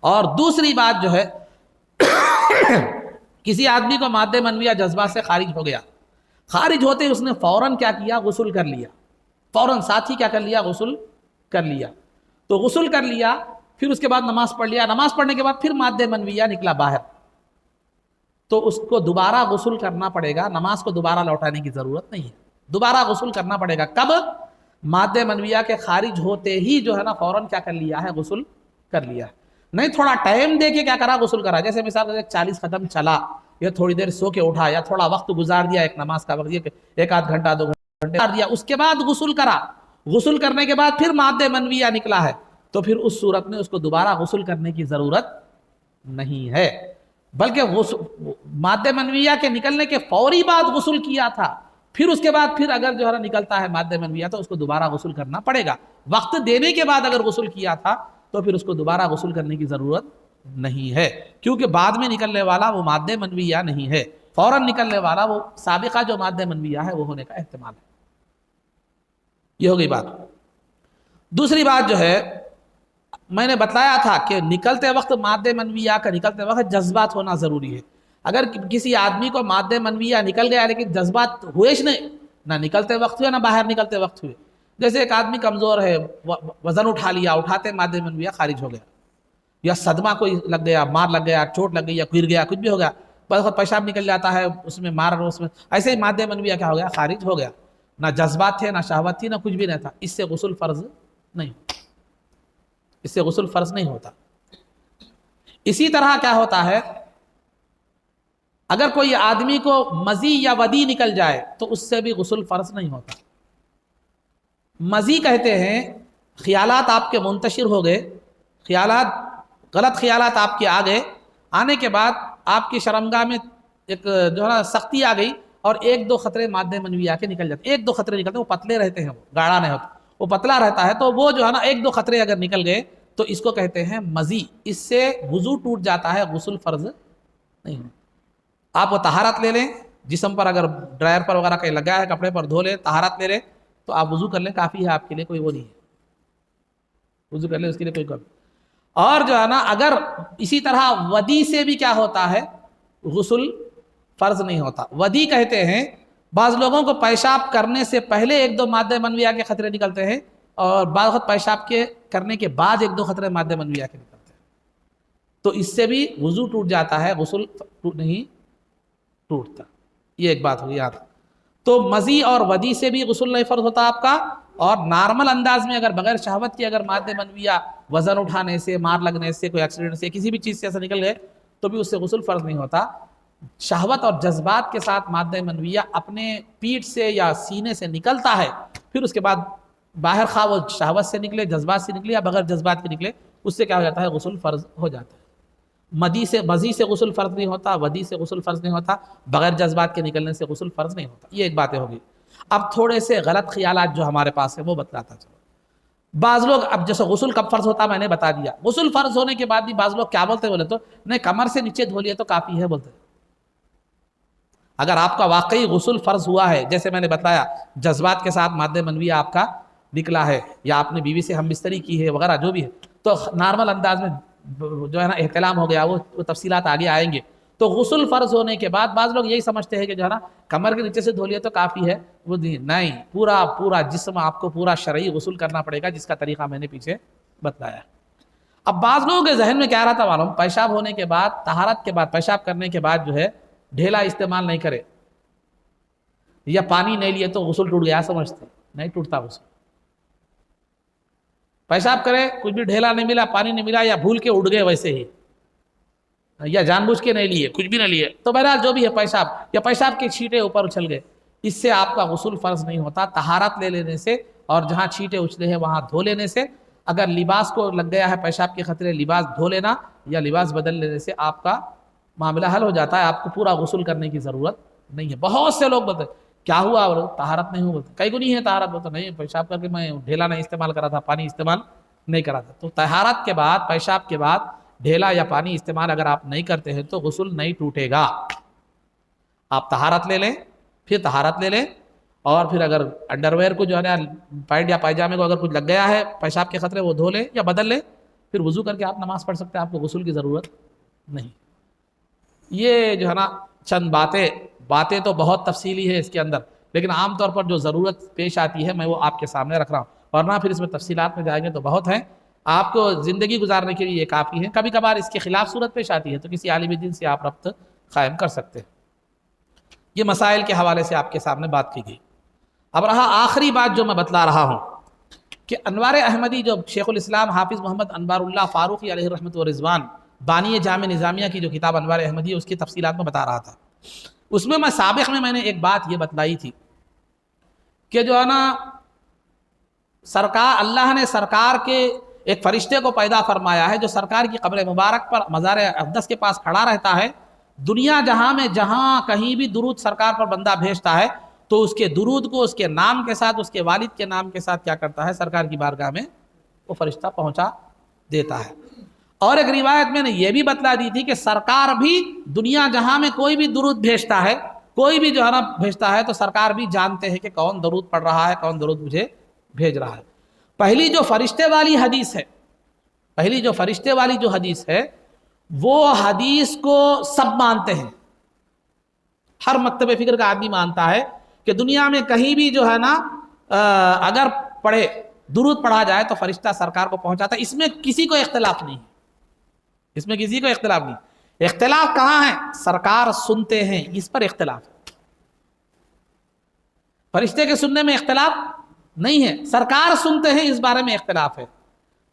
اور دوسری بات جو ہے کسی آدمی کو مادہ منویہ جذبات سے خارج ہو گیا، خارج ہوتے اس نے فوراً کیا کیا، غسل کر لیا، فوراً ساتھ ہی کیا کر لیا، غسل کر لیا. تو غسل کر لیا، پھر اس کے بعد نماز پڑھ لیا، نماز پڑھنے کے بعد پھر مادہ منویہ نکلا باہر، تو اس کو دوبارہ غسل کرنا پڑے گا، نماز کو دوبارہ لوٹانے کی ضرورت نہیں ہے، دوبارہ غسل کرنا پڑے گا. کب؟ مادہ منویہ کے خارج ہوتے ہی جو ہے نا فوراً کیا کر لیا ہے، غسل کر لیا ہے. نہیں تھوڑا ٹائم دے کے کیا کرا، غسل کرا. جیسے مثال 40 قدم چلا، یا تھوڑی دیر سو کے اٹھا، یا تھوڑا وقت گزار دیا، ایک نماز کا وقت ایک آدھ گھنٹہ 2 گھنٹے گزار دیا، اس کے بعد غسل کرا. غسل کرنے کے بعد پھر مادہ منویہ نکلا ہے، تو پھر اس صورت میں اس کو دوبارہ غسل کرنے کی ضرورت نہیں ہے، بلکہ مادہ منویہ کے نکلنے کے فوری بعد غسل کیا تھا، پھر اس کے بعد پھر اگر جو ہے نکلتا ہے مادہ منویہ تو اس کو دوبارہ غسل کرنا پڑے گا. وقت دینے کے بعد اگر غسل کیا تھا تو پھر اس کو دوبارہ غسل کرنے کی ضرورت نہیں ہے، کیونکہ بعد میں نکلنے والا وہ مادہ منویہ نہیں ہے، فوراً نکلنے والا وہ سابقہ جو مادہ منویہ ہے وہ ہونے کا احتمال ہے. یہ ہو گئی بات. دوسری بات جو ہے میں نے بتلایا تھا کہ نکلتے وقت مادہ منویہ کا نکلتے وقت جذبات ہونا ضروری ہے. اگر کسی آدمی کو مادہ منویہ نکل گیا لیکن جذبات ہوئے نہیں، نہ نکلتے وقت ہوئے نہ باہر نکلتے وقت ہوئے، جیسے ایک آدمی کمزور ہے، وزن اٹھا لیا، اٹھاتے مادہ منویہ خارج ہو گیا، یا صدمہ کوئی لگ گیا، مار لگ گیا، چوٹ لگ گئی، یا گر گیا، کچھ بھی ہو گیا، بس پیشاب نکل جاتا ہے اس میں، مار اس میں، ایسے ہی مادہ منویہ کیا ہو گیا، خارج ہو گیا، نہ جذبات تھے، نہ شہوت تھی، نہ کچھ بھی نہیں تھا، اس سے غسل فرض نہیں، اس سے غسل فرض نہیں ہوتا. اسی طرح کیا ہوتا ہے، اگر کوئی آدمی کو مزی یا ودی نکل جائے تو اس سے بھی غسل فرض نہیں ہوتا. مزی کہتے ہیں خیالات آپ کے منتشر ہو گئے، خیالات غلط خیالات آپ کے آ گئے، آنے کے بعد آپ کی شرمگاہ میں ایک جو ہے نا سختی آ گئی، اور ایک دو خطرے مادہ منویہ کے نکل جاتے، ایک دو خطرے نکلتے ہیں، وہ پتلے رہتے ہیں، وہ گاڑھا نہیں ہوتا، وہ پتلا رہتا ہے، تو وہ جو ہے نا ایک دو خطرے اگر نکل گئے تو اس کو کہتے ہیں مزی، اس سے وضو ٹوٹ جاتا ہے، غسل فرض نہیں ہوتا۔ آپ وہ طہارت لے لیں، جسم پر اگر ڈرائر پر وغیرہ کہیں لگا ہے، کپڑے پر دھو لیں، طہارت لے لیں، تو آپ وضو کر لیں، کافی ہے آپ کے لیے، کوئی وہ نہیں ہے، وضو کر لیں، اس کے لیے کوئی کم۔ اور جو ہے نا اگر اسی طرح ودی سے بھی کیا ہوتا ہے، غسل فرض نہیں ہوتا۔ ودی کہتے ہیں بعض لوگوں کو پیشاب کرنے سے پہلے ایک دو مادہ منویہ کے خطرے نکلتے ہیں، اور بعض وقت پیشاب کے کرنے کے بعد ایک دو خطرے مادہ منویہ کے نکلتے ہیں، تو اس سے بھی وضو ٹوٹ جاتا ہے، غسل نہیں ٹوٹتا۔ یہ ایک بات ہوئی یاد۔ تو مزی اور ودی سے بھی غسل نہیں فرض ہوتا آپ کا، اور نارمل انداز میں اگر بغیر شہوت کے اگر مادہ منویہ وزن اٹھانے سے، مار لگنے سے، کوئی ایکسیڈنٹ سے، کسی بھی چیز سے ایسا نکل گئے تو بھی اس سے غسل فرض نہیں ہوتا۔ شہوت اور جذبات کے ساتھ مادہ منویہ اپنے پیٹھ سے یا سینے سے نکلتا ہے، پھر اس کے بعد باہر خواہ وہ شہوت سے نکلے، جذبات سے نکلے یا بغیر جذبات کے نکلے، اس سے کیا ہو جاتا ہے، غسل فرض ہو جاتا ہے۔ مزی سے غسل فرض نہیں ہوتا، ودی سے غسل فرض نہیں ہوتا، بغیر جذبات کے نکلنے سے غسل فرض نہیں ہوتا۔ یہ ایک باتیں ہوگی۔ اب تھوڑے سے غلط خیالات جو ہمارے پاس ہیں وہ بتلاتا چلو۔ بعض لوگ، اب جیسے غسل کب فرض ہوتا میں نے بتا دیا، غسل فرض ہونے کے بعد بھی بعض لوگ کیا بولتے ہیں، بولے تو نہیں کمر سے نیچے دھو لیا تو کافی ہے بولتے ہیں۔ اگر آپ کا واقعی غسل فرض ہوا ہے، جیسے میں نے بتایا جذبات کے ساتھ مادہ منویہ آپ کا نکلا ہے، یا آپ نے بیوی سے ہم بستری کی ہے وغیرہ جو بھی ہے، تو نارمل انداز میں جو ہے نا احتلام ہو گیا، وہ تفصیلات آگے آئیں گے۔ تو غسل فرض ہونے کے بعد بعض لوگ یہی سمجھتے ہیں کہ جو ہے نا کمر کے نیچے سے دھو لیا تو کافی ہے، وہ نہیں، پورا جسم آپ کو پورا شرعی غسل کرنا پڑے گا، جس کا طریقہ میں نے پیچھے بتلایا۔ اب بعض لوگوں کے ذہن میں کیا رہا تھا معلوم، پیشاب ہونے کے بعد، طہارت کے بعد، پیشاب کرنے کے بعد جو ہے ڈھیلا استعمال نہیں کرے یا پانی نہیں لیے تو غسل ٹوٹ گیا، سمجھتے نہیں ٹوٹتا غسل۔ پیشاب کرے، کچھ بھی ڈھیلا نہیں ملا، پانی نہیں ملا، یا بھول کے اڑ گئے ویسے ہی، یا جان بوجھ کے نہیں لیے، کچھ بھی نہ لیے، تو بہرحال جو بھی ہے پیشاب، یا پیشاب کے چھینٹے اوپر اچھل گئے، اس سے آپ کا غسل فرض نہیں ہوتا۔ طہارت لے لینے سے اور جہاں چھینٹے اچھلے ہیں وہاں دھو لینے سے، اگر لباس کو لگ گیا ہے پیشاب کے خطرے، لباس دھو لینا یا لباس بدل لینے سے آپ کا معاملہ حل ہو جاتا ہے، آپ کو پورا غسل کرنے کی ضرورت نہیں ہے۔ بہت سے لوگ بولتے کیا ہوا، اور طہارت نہیں ہوا، بولتے کئی گنی ہے طہارت، بولتے نہیں پیشاب کر کے میں ڈھیلا نہیں استعمال کرا تھا، پانی استعمال نہیں کرا تھا۔ تو طہارت کے بعد، پیشاب کے بعد ڈھیلا یا پانی استعمال اگر آپ نہیں کرتے ہیں تو غسل نہیں ٹوٹے گا۔ آپ طہارت لے لیں، پھر طہارت لے لیں، اور پھر اگر انڈر ویئر کو جو ہے نا پینٹ یا پائجامے کو اگر کچھ لگ گیا ہے پیشاب کے خطرے، وہ دھو لیں یا بدل لیں، پھر وضو کر کے آپ نماز پڑھ سکتے ہیں، آپ کو غسل کی ضرورت نہیں۔ یہ جو ہے نا چند باتیں تو بہت تفصیلی ہے اس کے اندر، لیکن عام طور پر جو ضرورت پیش آتی ہے میں وہ آپ کے سامنے رکھ رہا ہوں، ورنہ پھر اس میں تفصیلات میں جائیں گے تو بہت ہیں، آپ کو زندگی گزارنے کے لیے یہ کافی ہے۔ کبھی کبھار اس کے خلاف صورت پیش آتی ہے تو کسی عالم دین سے آپ ربط قائم کر سکتے ہیں۔ یہ مسائل کے حوالے سے آپ کے سامنے بات کی گئی۔ اب رہا آخری بات جو میں بتلا رہا ہوں کہ انوار احمدی، جو شیخ الاسلام حافظ محمد انوار اللہ فاروقی علیہ رحمۃ و رضوان، بانی جامع نظامیہ کی جو کتاب انوار احمدی ہے، اس کی تفصیلات میں بتا رہا تھا۔ اس میں سابق میں نے ایک بات یہ بتلائی تھی کہ جو ہے نا سرکار، اللہ نے سرکار کے ایک فرشتے کو پیدا فرمایا ہے جو سرکار کی قبر مبارک پر مزار اقدس کے پاس کھڑا رہتا ہے۔ دنیا جہاں میں جہاں کہیں بھی درود سرکار پر بندہ بھیجتا ہے تو اس کے درود کو اس کے نام کے ساتھ، اس کے والد کے نام کے ساتھ کیا کرتا ہے، سرکار کی بارگاہ میں وہ فرشتہ پہنچا دیتا ہے۔ اور ایک روایت میں نے یہ بھی بتلا دی تھی کہ سرکار بھی دنیا جہاں میں کوئی بھی درود بھیجتا ہے، کوئی بھی جو ہے نا بھیجتا ہے، تو سرکار بھی جانتے ہیں کہ کون درود پڑھ رہا ہے، کون درود مجھے بھیج رہا ہے۔ پہلی جو فرشتے والی حدیث ہے، پہلی جو فرشتے والی جو حدیث ہے، وہ حدیث کو سب مانتے ہیں، ہر مکتب فکر کا آدمی مانتا ہے کہ دنیا میں کہیں بھی جو ہے نا اگر درود پڑھا جائے تو فرشتہ سرکار کو پہنچاتا ہے۔ اس میں کسی کو اختلاف نہیں، اس میں کسی کو اختلاف نہیں۔ اختلاف کہاں ہے؟ سرکار سنتے ہیں، اس پر اختلاف ہے۔ فرشتے کے سننے میں اختلاف نہیں ہے، سرکار سنتے ہیں، اس بارے میں اختلاف ہے۔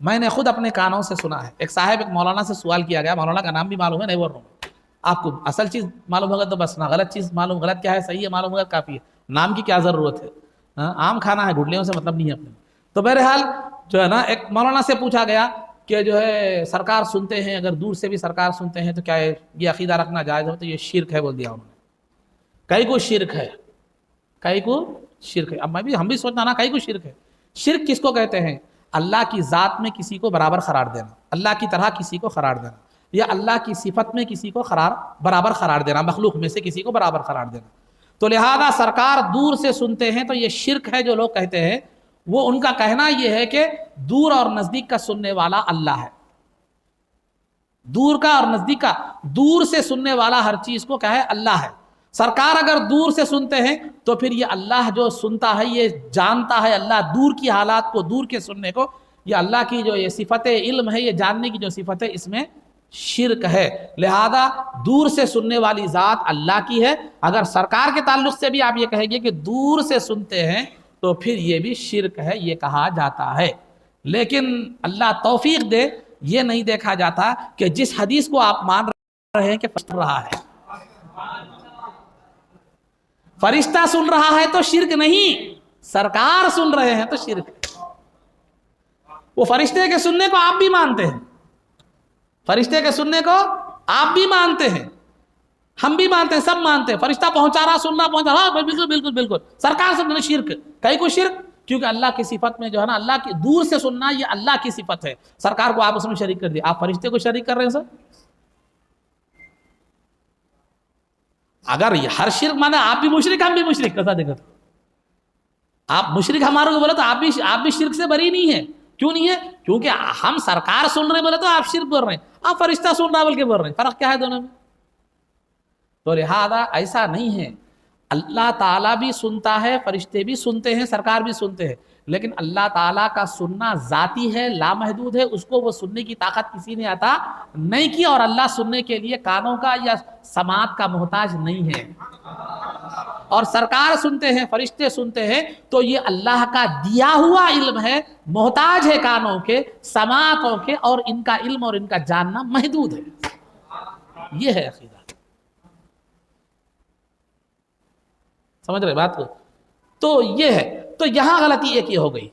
میں نے خود اپنے کانوں سے سنا ہے۔ ایک مولانا سے سوال کیا گیا، مولانا کا نام بھی معلوم ہے، نہیں بول رہا ہوں، آپ کو اصل چیز معلوم ہوگا تو بس، نہ غلط چیز معلوم، غلط کیا ہے صحیح ہے معلوم ہوگا کافی ہے، نام کی کیا ضرورت ہے، عام کھانا ہے، گھٹلیوں سے مطلب نہیں ہے اپنے۔ تو بہرحال جو ہے نا ایک مولانا سے پوچھا گیا کہ جو ہے سرکار سنتے ہیں، اگر دور سے بھی سرکار سنتے ہیں تو کیا یہ عقیدہ رکھنا جائز ہو؟ تو یہ شرک ہے بول دیا انہوں نے. کئی کو شرک ہے، کئی کو شرک ہے. اب ہم بھی سوچنا نا کئی کو شرک ہے. شرک کس کو کہتے ہیں؟ اللہ کی ذات میں کسی کو برابر قرار دینا، اللہ کی طرح کسی کو قرار دینا، یا اللہ کی صفت میں کسی کو برابر قرار دینا، مخلوق میں سے کسی کو برابر قرار دینا. تو لہذا سرکار دور سے سنتے ہیں تو یہ شرک ہے جو لوگ کہتے ہیں. وہ ان کا کہنا یہ ہے کہ دور اور نزدیک کا سننے والا اللہ ہے. دور کا اور نزدیک کا، دور سے سننے والا ہر چیز کو کیا ہے؟ اللہ ہے. سرکار اگر دور سے سنتے ہیں تو پھر یہ اللہ جو سنتا ہے، یہ جانتا ہے، اللہ دور کی حالات کو، دور کے سننے کو، یہ اللہ کی جو یہ صفت علم ہے، یہ جاننے کی جو صفت ہے، اس میں شرک ہے. لہذا دور سے سننے والی ذات اللہ کی ہے. اگر سرکار کے تعلق سے بھی آپ یہ کہیں گے کہ دور سے سنتے ہیں تو پھر یہ بھی شرک ہے، یہ کہا جاتا ہے. لیکن اللہ توفیق دے، یہ نہیں دیکھا جاتا کہ جس حدیث کو آپ مان رہے ہیں کہ فرشتہ رہا ہے، فرشتہ سن رہا ہے تو شرک نہیں، سرکار سن رہے ہیں تو شرک ہے. وہ فرشتے کے سننے کو آپ بھی مانتے ہیں، فرشتے کے سننے کو آپ بھی مانتے ہیں، ہم بھی مانتے ہیں، سب مانتے ہیں. فرشتہ پہنچا رہا، سننا پہنچا رہا، بالکل بالکل بالکل. سرکار سننا شرک. کئی کو شرک کیونکہ اللہ کی صفت میں جو ہے نا، اللہ کی دور سے سننا یہ اللہ کی صفت ہے. سرکار کو آپ اس میں شریک کر دیا، آپ فرشتے کو شریک کر رہے ہیں سر. اگر ہر شرک مانے آپ بھی مشرک ہم بھی مشرک، کیسا دیکھا؟ آپ مشرک ہمارے کو بولے تو آپ بھی شرک سے بری نہیں ہے. کیوں نہیں ہے؟ کیونکہ ہم سرکار سن رہے بولے تو آپ شرک بول رہے ہیں، آپ فرشتہ سن رہا بول کے بول رہے ہیں. فرق کیا ہے دونوں میں؟ تو لہذا ایسا نہیں ہے. اللہ تعالیٰ بھی سنتا ہے، فرشتے بھی سنتے ہیں، سرکار بھی سنتے ہیں، لیکن اللہ تعالیٰ کا سننا ذاتی ہے، لامحدود ہے. اس کو وہ سننے کی طاقت کسی نے عطا نہیں کی، اور اللہ سننے کے لیے کانوں کا یا سماعت کا محتاج نہیں ہے. اور سرکار سنتے ہیں، فرشتے سنتے ہیں، تو یہ اللہ کا دیا ہوا علم ہے، محتاج ہے کانوں کے، سماعتوں کے، اور ان کا علم اور ان کا جاننا محدود ہے. یہ ہے عقیدہ. سمجھ رہے بات کو؟ تو یہ ہے. تو یہاں غلطی ایک یہ ہو گئی،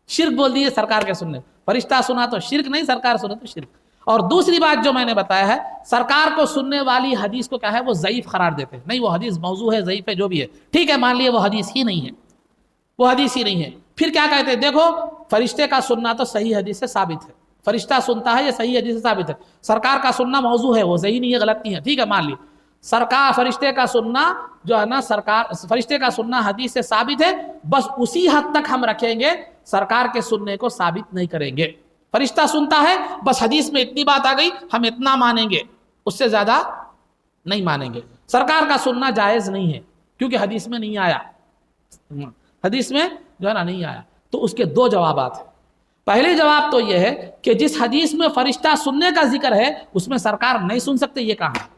شرک بول دیے سرکار کے سننے. فرشتہ سنا تو شرک نہیں، سرکار سنا تو شرک. اور دوسری بات جو میں نے بتایا ہے، سرکار کو سننے والی حدیث کو کیا ہے؟ وہ ضعیف قرار دیتے ہیں. نہیں، وہ حدیث موضوع ہے، ضعیف ہے، جو بھی ہے، ٹھیک ہے، مان لیے وہ حدیث ہی نہیں ہے، وہ حدیث ہی نہیں ہے. پھر کیا کہتے ہیں؟ دیکھو، فرشتے کا سننا تو صحیح حدیث سے ثابت ہے، فرشتہ سنتا ہے، یہ صحیح حدیث سے ثابت ہے. سرکار کا سننا موضوع ہے، وہ صحیح نہیں ہے، غلط نہیں ہے، ٹھیک ہے، مان لیے. سرکار فرشتے کا سننا جو ہے نا، فرشتے کا سننا حدیث سے ثابت ہے، بس اسی حد تک ہم رکھیں گے، سرکار کے سننے کو ثابت نہیں کریں گے. فرشتہ سنتا ہے، بس حدیث میں اتنی بات آ گئی، ہم اتنا مانیں گے، اس سے زیادہ نہیں مانیں گے. سرکار کا سننا جائز نہیں ہے کیونکہ حدیث میں نہیں آیا، حدیث میں جو ہے نا نہیں آیا. تو اس کے دو جوابات ہیں. پہلے جواب تو یہ ہے کہ جس حدیث میں فرشتہ سننے کا ذکر ہے اس میں سرکار نہیں سن سکتے، یہ کہاں؟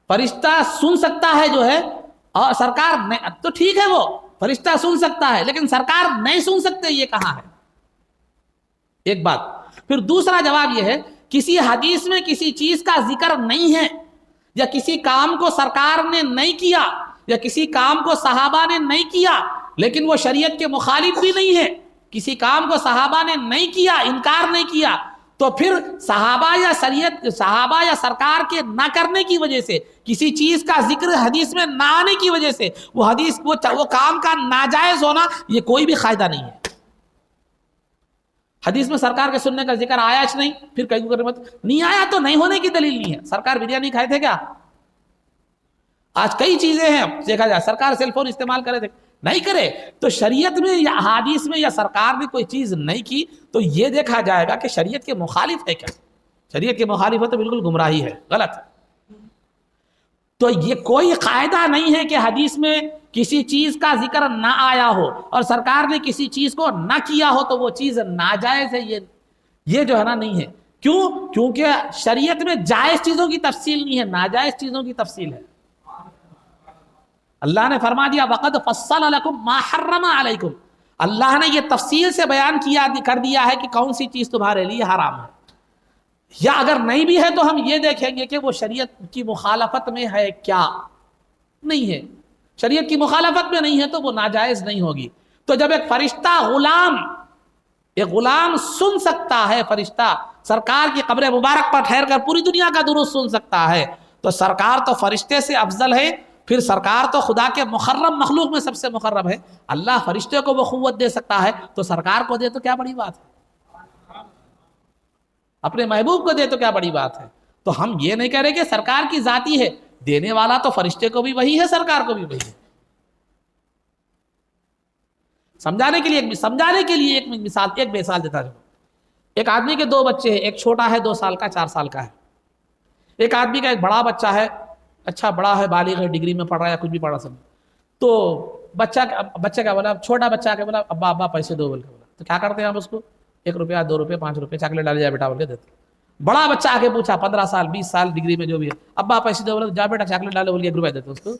فرشتہ سن سکتا ہے جو ہے، اور سرکار نہیں. تو ٹھیک ہے، وہ فرشتہ سن سکتا ہے لیکن سرکار نہیں سن سکتے، یہ کہاں ہے؟ ایک بات. پھر دوسرا جواب یہ ہے، کسی حدیث میں کسی چیز کا ذکر نہیں ہے، یا کسی کام کو سرکار نے نہیں کیا، یا کسی کام کو صحابہ نے نہیں کیا، لیکن وہ شریعت کے مخالف بھی نہیں ہے، کسی کام کو صحابہ نے نہیں کیا، انکار نہیں کیا، تو پھر صحابہ یا سرکار کے نہ کرنے کی وجہ سے، کسی چیز کا ذکر حدیث میں نہ آنے کی وجہ سے وہ کام کا ناجائز ہونا، یہ کوئی بھی قاعدہ نہیں ہے. حدیث میں سرکار کے سننے کا ذکر آیا چ نہیں، پھر کہیں کو مت نہیں آیا تو نہیں ہونے کی دلیل نہیں ہے. سرکار بریانی کھائے تھے کیا؟ آج کئی چیزیں ہیں دیکھا جائے، سرکار سیل فون استعمال کرے تھے، نہیں کرے. تو شریعت میں یا احادیث میں یا سرکار نے کوئی چیز نہیں کی تو یہ دیکھا جائے گا کہ شریعت کے مخالف ہے کیا. شریعت کے مخالف ہے تو بالکل گمراہی ہے، غلط. تو یہ کوئی قاعدہ نہیں ہے کہ حدیث میں کسی چیز کا ذکر نہ آیا ہو اور سرکار نے کسی چیز کو نہ کیا ہو تو وہ چیز ناجائز ہے. یہ جو ہے نا نہیں ہے. کیوں؟ کیونکہ شریعت میں جائز چیزوں کی تفصیل نہیں ہے، ناجائز چیزوں کی تفصیل ہے. اللہ نے فرما دیا وَقَدْ فَصَّلَ لَكُمْ مَا حَرَّمَ عَلَيْكُمْ. اللہ نے یہ تفصیل سے بیان کر دیا ہے کہ کون سی چیز تمہارے لیے حرام ہے. یا اگر نہیں بھی ہے تو ہم یہ دیکھیں گے کہ وہ شریعت کی مخالفت میں ہے کیا. نہیں ہے، شریعت کی مخالفت میں نہیں ہے تو وہ ناجائز نہیں ہوگی. تو جب ایک فرشتہ غلام ایک غلام سن سکتا ہے فرشتہ سرکار کی قبر مبارک پر ٹھہر کر پوری دنیا کا درود سن سکتا ہے، تو سرکار تو فرشتے سے افضل ہے، پھر سرکار تو خدا کے مخرب مخلوق میں سب سے مخرب ہے، اللہ فرشتے کو وہ قوت دے سکتا ہے تو سرکار کو دے تو کیا بڑی بات ہے، اپنے محبوب کو دے تو کیا بڑی بات ہے۔ تو ہم یہ نہیں کہہ رہے کہ سرکار کی ذاتی ہے، دینے والا تو فرشتے کو بھی وہی ہے، سرکار کو بھی وہی ہے۔ سمجھانے کے لیے ایک مثال دیتا ہوں۔ ایک آدمی کے 2 بچے ہیں، ایک چھوٹا ہے 2 سال کا 4 سال کا ہے، ایک آدمی کا ایک بڑا بچہ ہے، اچھا بڑا ہے، بالغ ہے، ڈگری میں پڑھ رہا ہے یا کچھ بھی پڑھا سب، تو بچہ کیا بولا، چھوٹا بچہ کیا بولا، ابا پیسے دو بول کے بولا، تو کیا کرتے ہیں آپ اس کو 1 روپیہ 2 روپے 5 روپے چاکلیٹ ڈالے جائے بیٹا بول کے دیتے۔ بڑا بچہ آگے پوچھا 15 سال 20 سال ڈگری میں جو بھی ہے، ابا پیسے دو بولے، جا بیٹا چاکلیٹ ڈالے بول کے 1 روپیہ دیتے اس کو۔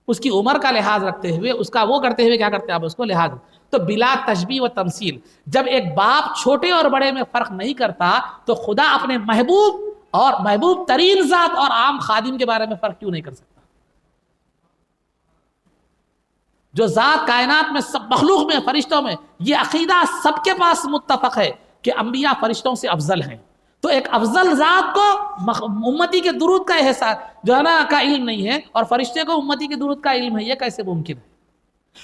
اس کی عمر کا لحاظ رکھتے ہوئے، اس کا وہ کرتے ہوئے کیا کرتے ہیں آپ اس کو لحاظ۔ تو بلا تشبیہ و تمثیل، جب ایک باپ چھوٹے اور بڑے میں فرق نہیں کرتا تو خدا اپنے محبوب اور محبوب ترین ذات اور عام خادم کے بارے میں فرق کیوں نہیں کر سکتا؟ جو ذات کائنات میں سب مخلوق میں فرشتوں میں یہ عقیدہ سب کے پاس متفق ہے کہ انبیاء فرشتوں سے افضل ہیں، تو ایک افضل ذات کو امتی کے درود کا احساس جو ہے نا کا علم نہیں ہے اور فرشتے کو امتی کے درود کا علم ہے، یہ کیسے ممکن ہے؟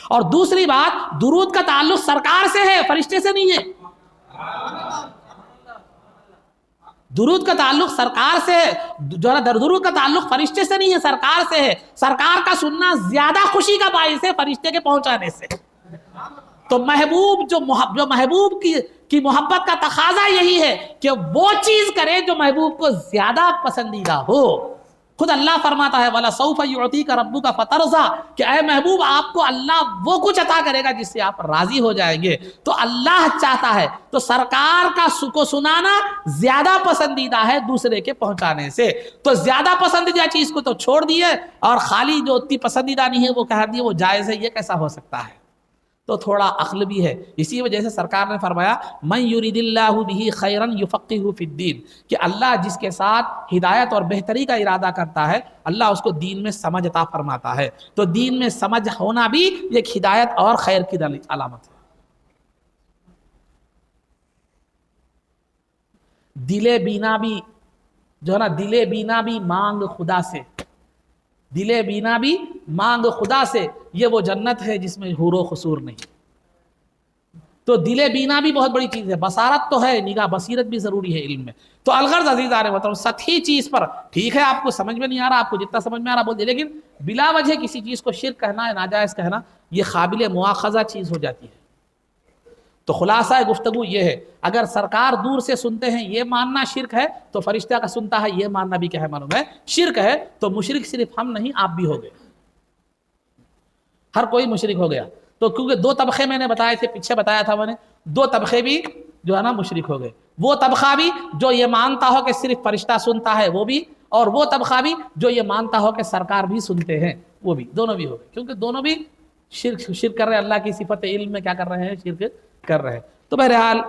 اور دوسری بات، درود کا تعلق سرکار سے ہے، فرشتے سے نہیں ہے۔ درود کا تعلق سرکار سے ہے، جو ہے درود کا تعلق فرشتے سے نہیں ہے، سرکار سے ہے۔ سرکار کا سننا زیادہ خوشی کا باعث ہے فرشتے کے پہنچانے سے۔ تو محبوب جو محبوب کی محبت کا تقاضا یہی ہے کہ وہ چیز کرے جو محبوب کو زیادہ پسندیدہ ہو۔ خود اللہ فرماتا ہے وَلَسَوْفَ يُعْطِيكَ رَبُّكَ فَتَرْضَىٰ کہ اے محبوب آپ کو اللہ وہ کچھ عطا کرے گا جس سے آپ راضی ہو جائیں گے۔ تو اللہ چاہتا ہے، تو سرکار کا کو سنانا زیادہ پسندیدہ ہے دوسرے کے پہنچانے سے۔ تو زیادہ پسندیدہ چیز کو تو چھوڑ دیے اور خالی جو اتنی پسندیدہ نہیں ہے وہ کہہ دیے وہ جائز ہے، یہ کیسا ہو سکتا ہے؟ تو تھوڑا عقل بھی ہے۔ اسی وجہ سے سرکار نے فرمایا من یرید اللہ بہ خیرا یفقہہ فی الدین کہ اللہ جس کے ساتھ ہدایت اور بہتری کا ارادہ کرتا ہے اللہ اس کو دین میں سمجھ عطا فرماتا ہے۔ تو دین میں سمجھ ہونا بھی ایک ہدایت اور خیر کی علامت ہے۔ دل بینا بھی جو ہے نا، دل بینا بھی مانگ خدا سے، دل بینا بھی مانگ خدا سے، یہ وہ جنت ہے جس میں حور و قصور نہیں۔ تو دل بینا بھی بہت بڑی چیز ہے، بصارت تو ہے، نگاہ بصیرت بھی ضروری ہے علم میں۔ تو الغرض عزیزان محترم سطحی چیز پر ٹھیک ہے آپ کو سمجھ میں نہیں آ رہا، آپ کو جتنا سمجھ میں آ رہا بول دے، لیکن بلا وجہ کسی چیز کو شرک کہنا ہے، ناجائز کہنا، یہ قابل مواخذہ چیز ہو جاتی ہے۔ تو خلاصہ گفتگو یہ ہے، اگر سرکار دور سے سنتے ہیں یہ ماننا شرک ہے، تو فرشتہ کا سنتا ہے یہ ماننا بھی کیا ہے معلوم ہے شرک ہے۔ تو مشرک صرف ہم نہیں آپ بھی ہو گئے، ہر کوئی مشرک ہو گیا۔ تو کیونکہ 2 طبقے میں نے بتائے تھے، پیچھے بتایا تھا میں نے، 2 طبقے بھی جو ہے نا مشرک ہو گئے۔ وہ طبقہ بھی جو یہ مانتا ہو کہ صرف فرشتہ سنتا ہے وہ بھی، اور وہ طبقہ بھی جو یہ مانتا ہو کہ سرکار بھی سنتے ہیں وہ بھی، دونوں بھی ہو گئے، کیونکہ دونوں بھی شرک کر رہے ہیں، اللہ کی صفت علم میں کیا کر رہے ہیں، شرک کر رہے ہیں۔ تو بہرحال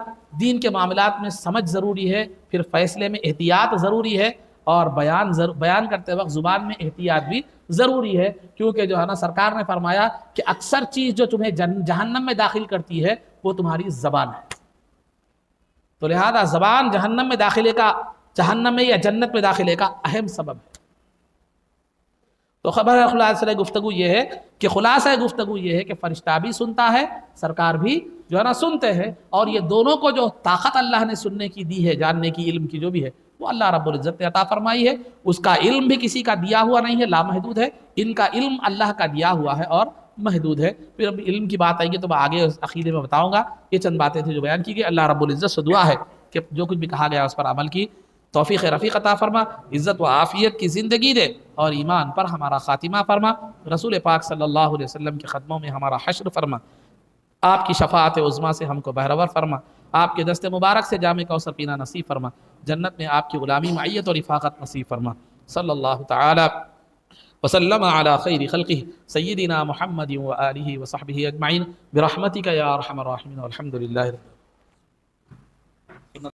دین کے معاملات میں سمجھ ضروری ہے، پھر فیصلے میں احتیاط ضروری ہے، اور بیان کرتے وقت زبان میں احتیاط بھی ضروری ہے، کیونکہ جو ہے نا سرکار نے فرمایا کہ اکثر چیز جو تمہیں جہنم میں داخل کرتی ہے وہ تمہاری زبان ہے۔ تو لہذا زبان جہنم میں داخلے کا، جہنم میں یا جنت میں داخلے کا اہم سبب ہے۔ تو خبر خلاصہ گفتگو یہ ہے کہ گفتگو یہ ہے کہ فرشتہ بھی سنتا ہے، سرکار بھی جو ہے نا سنتے ہیں، اور یہ دونوں کو جو طاقت اللہ نے سننے کی دی ہے، جاننے کی، علم کی جو بھی ہے، وہ اللہ رب العزت نے عطا فرمائی ہے۔ اس کا علم بھی کسی کا دیا ہوا نہیں ہے، لامحدود ہے، ان کا علم اللہ کا دیا ہوا ہے اور محدود ہے۔ پھر اب علم کی بات آئے گی تو میں آگے عقیدے میں بتاؤں گا۔ یہ چند باتیں تھیں جو بیان کی گئی۔ اللہ رب العزت سے دعا ہے کہ جو کچھ بھی کہا گیا اس پر عمل کی توفیق رفیق عطا فرما، عزت و عافیت کی زندگی دے، اور ایمان پر ہمارا خاتمہ فرما، رسول پاک صلی اللہ علیہ وسلم کے قدموں میں ہمارا حشر فرما، آپ کی شفاعت عظمیٰ سے ہم کو بہرور فرما، آپ کے دست مبارک سے جام کوثر پینا نصیب فرما، جنت میں آپ کی غلامی معیت اور رفاقت نصیب فرما۔ صلی اللہ تعالی وسلم علی خیر خلقہ سیدنا محمد و آلہ و صحبہ اجمعین برحمتک یا ارحم الراحمین والحمد للہ۔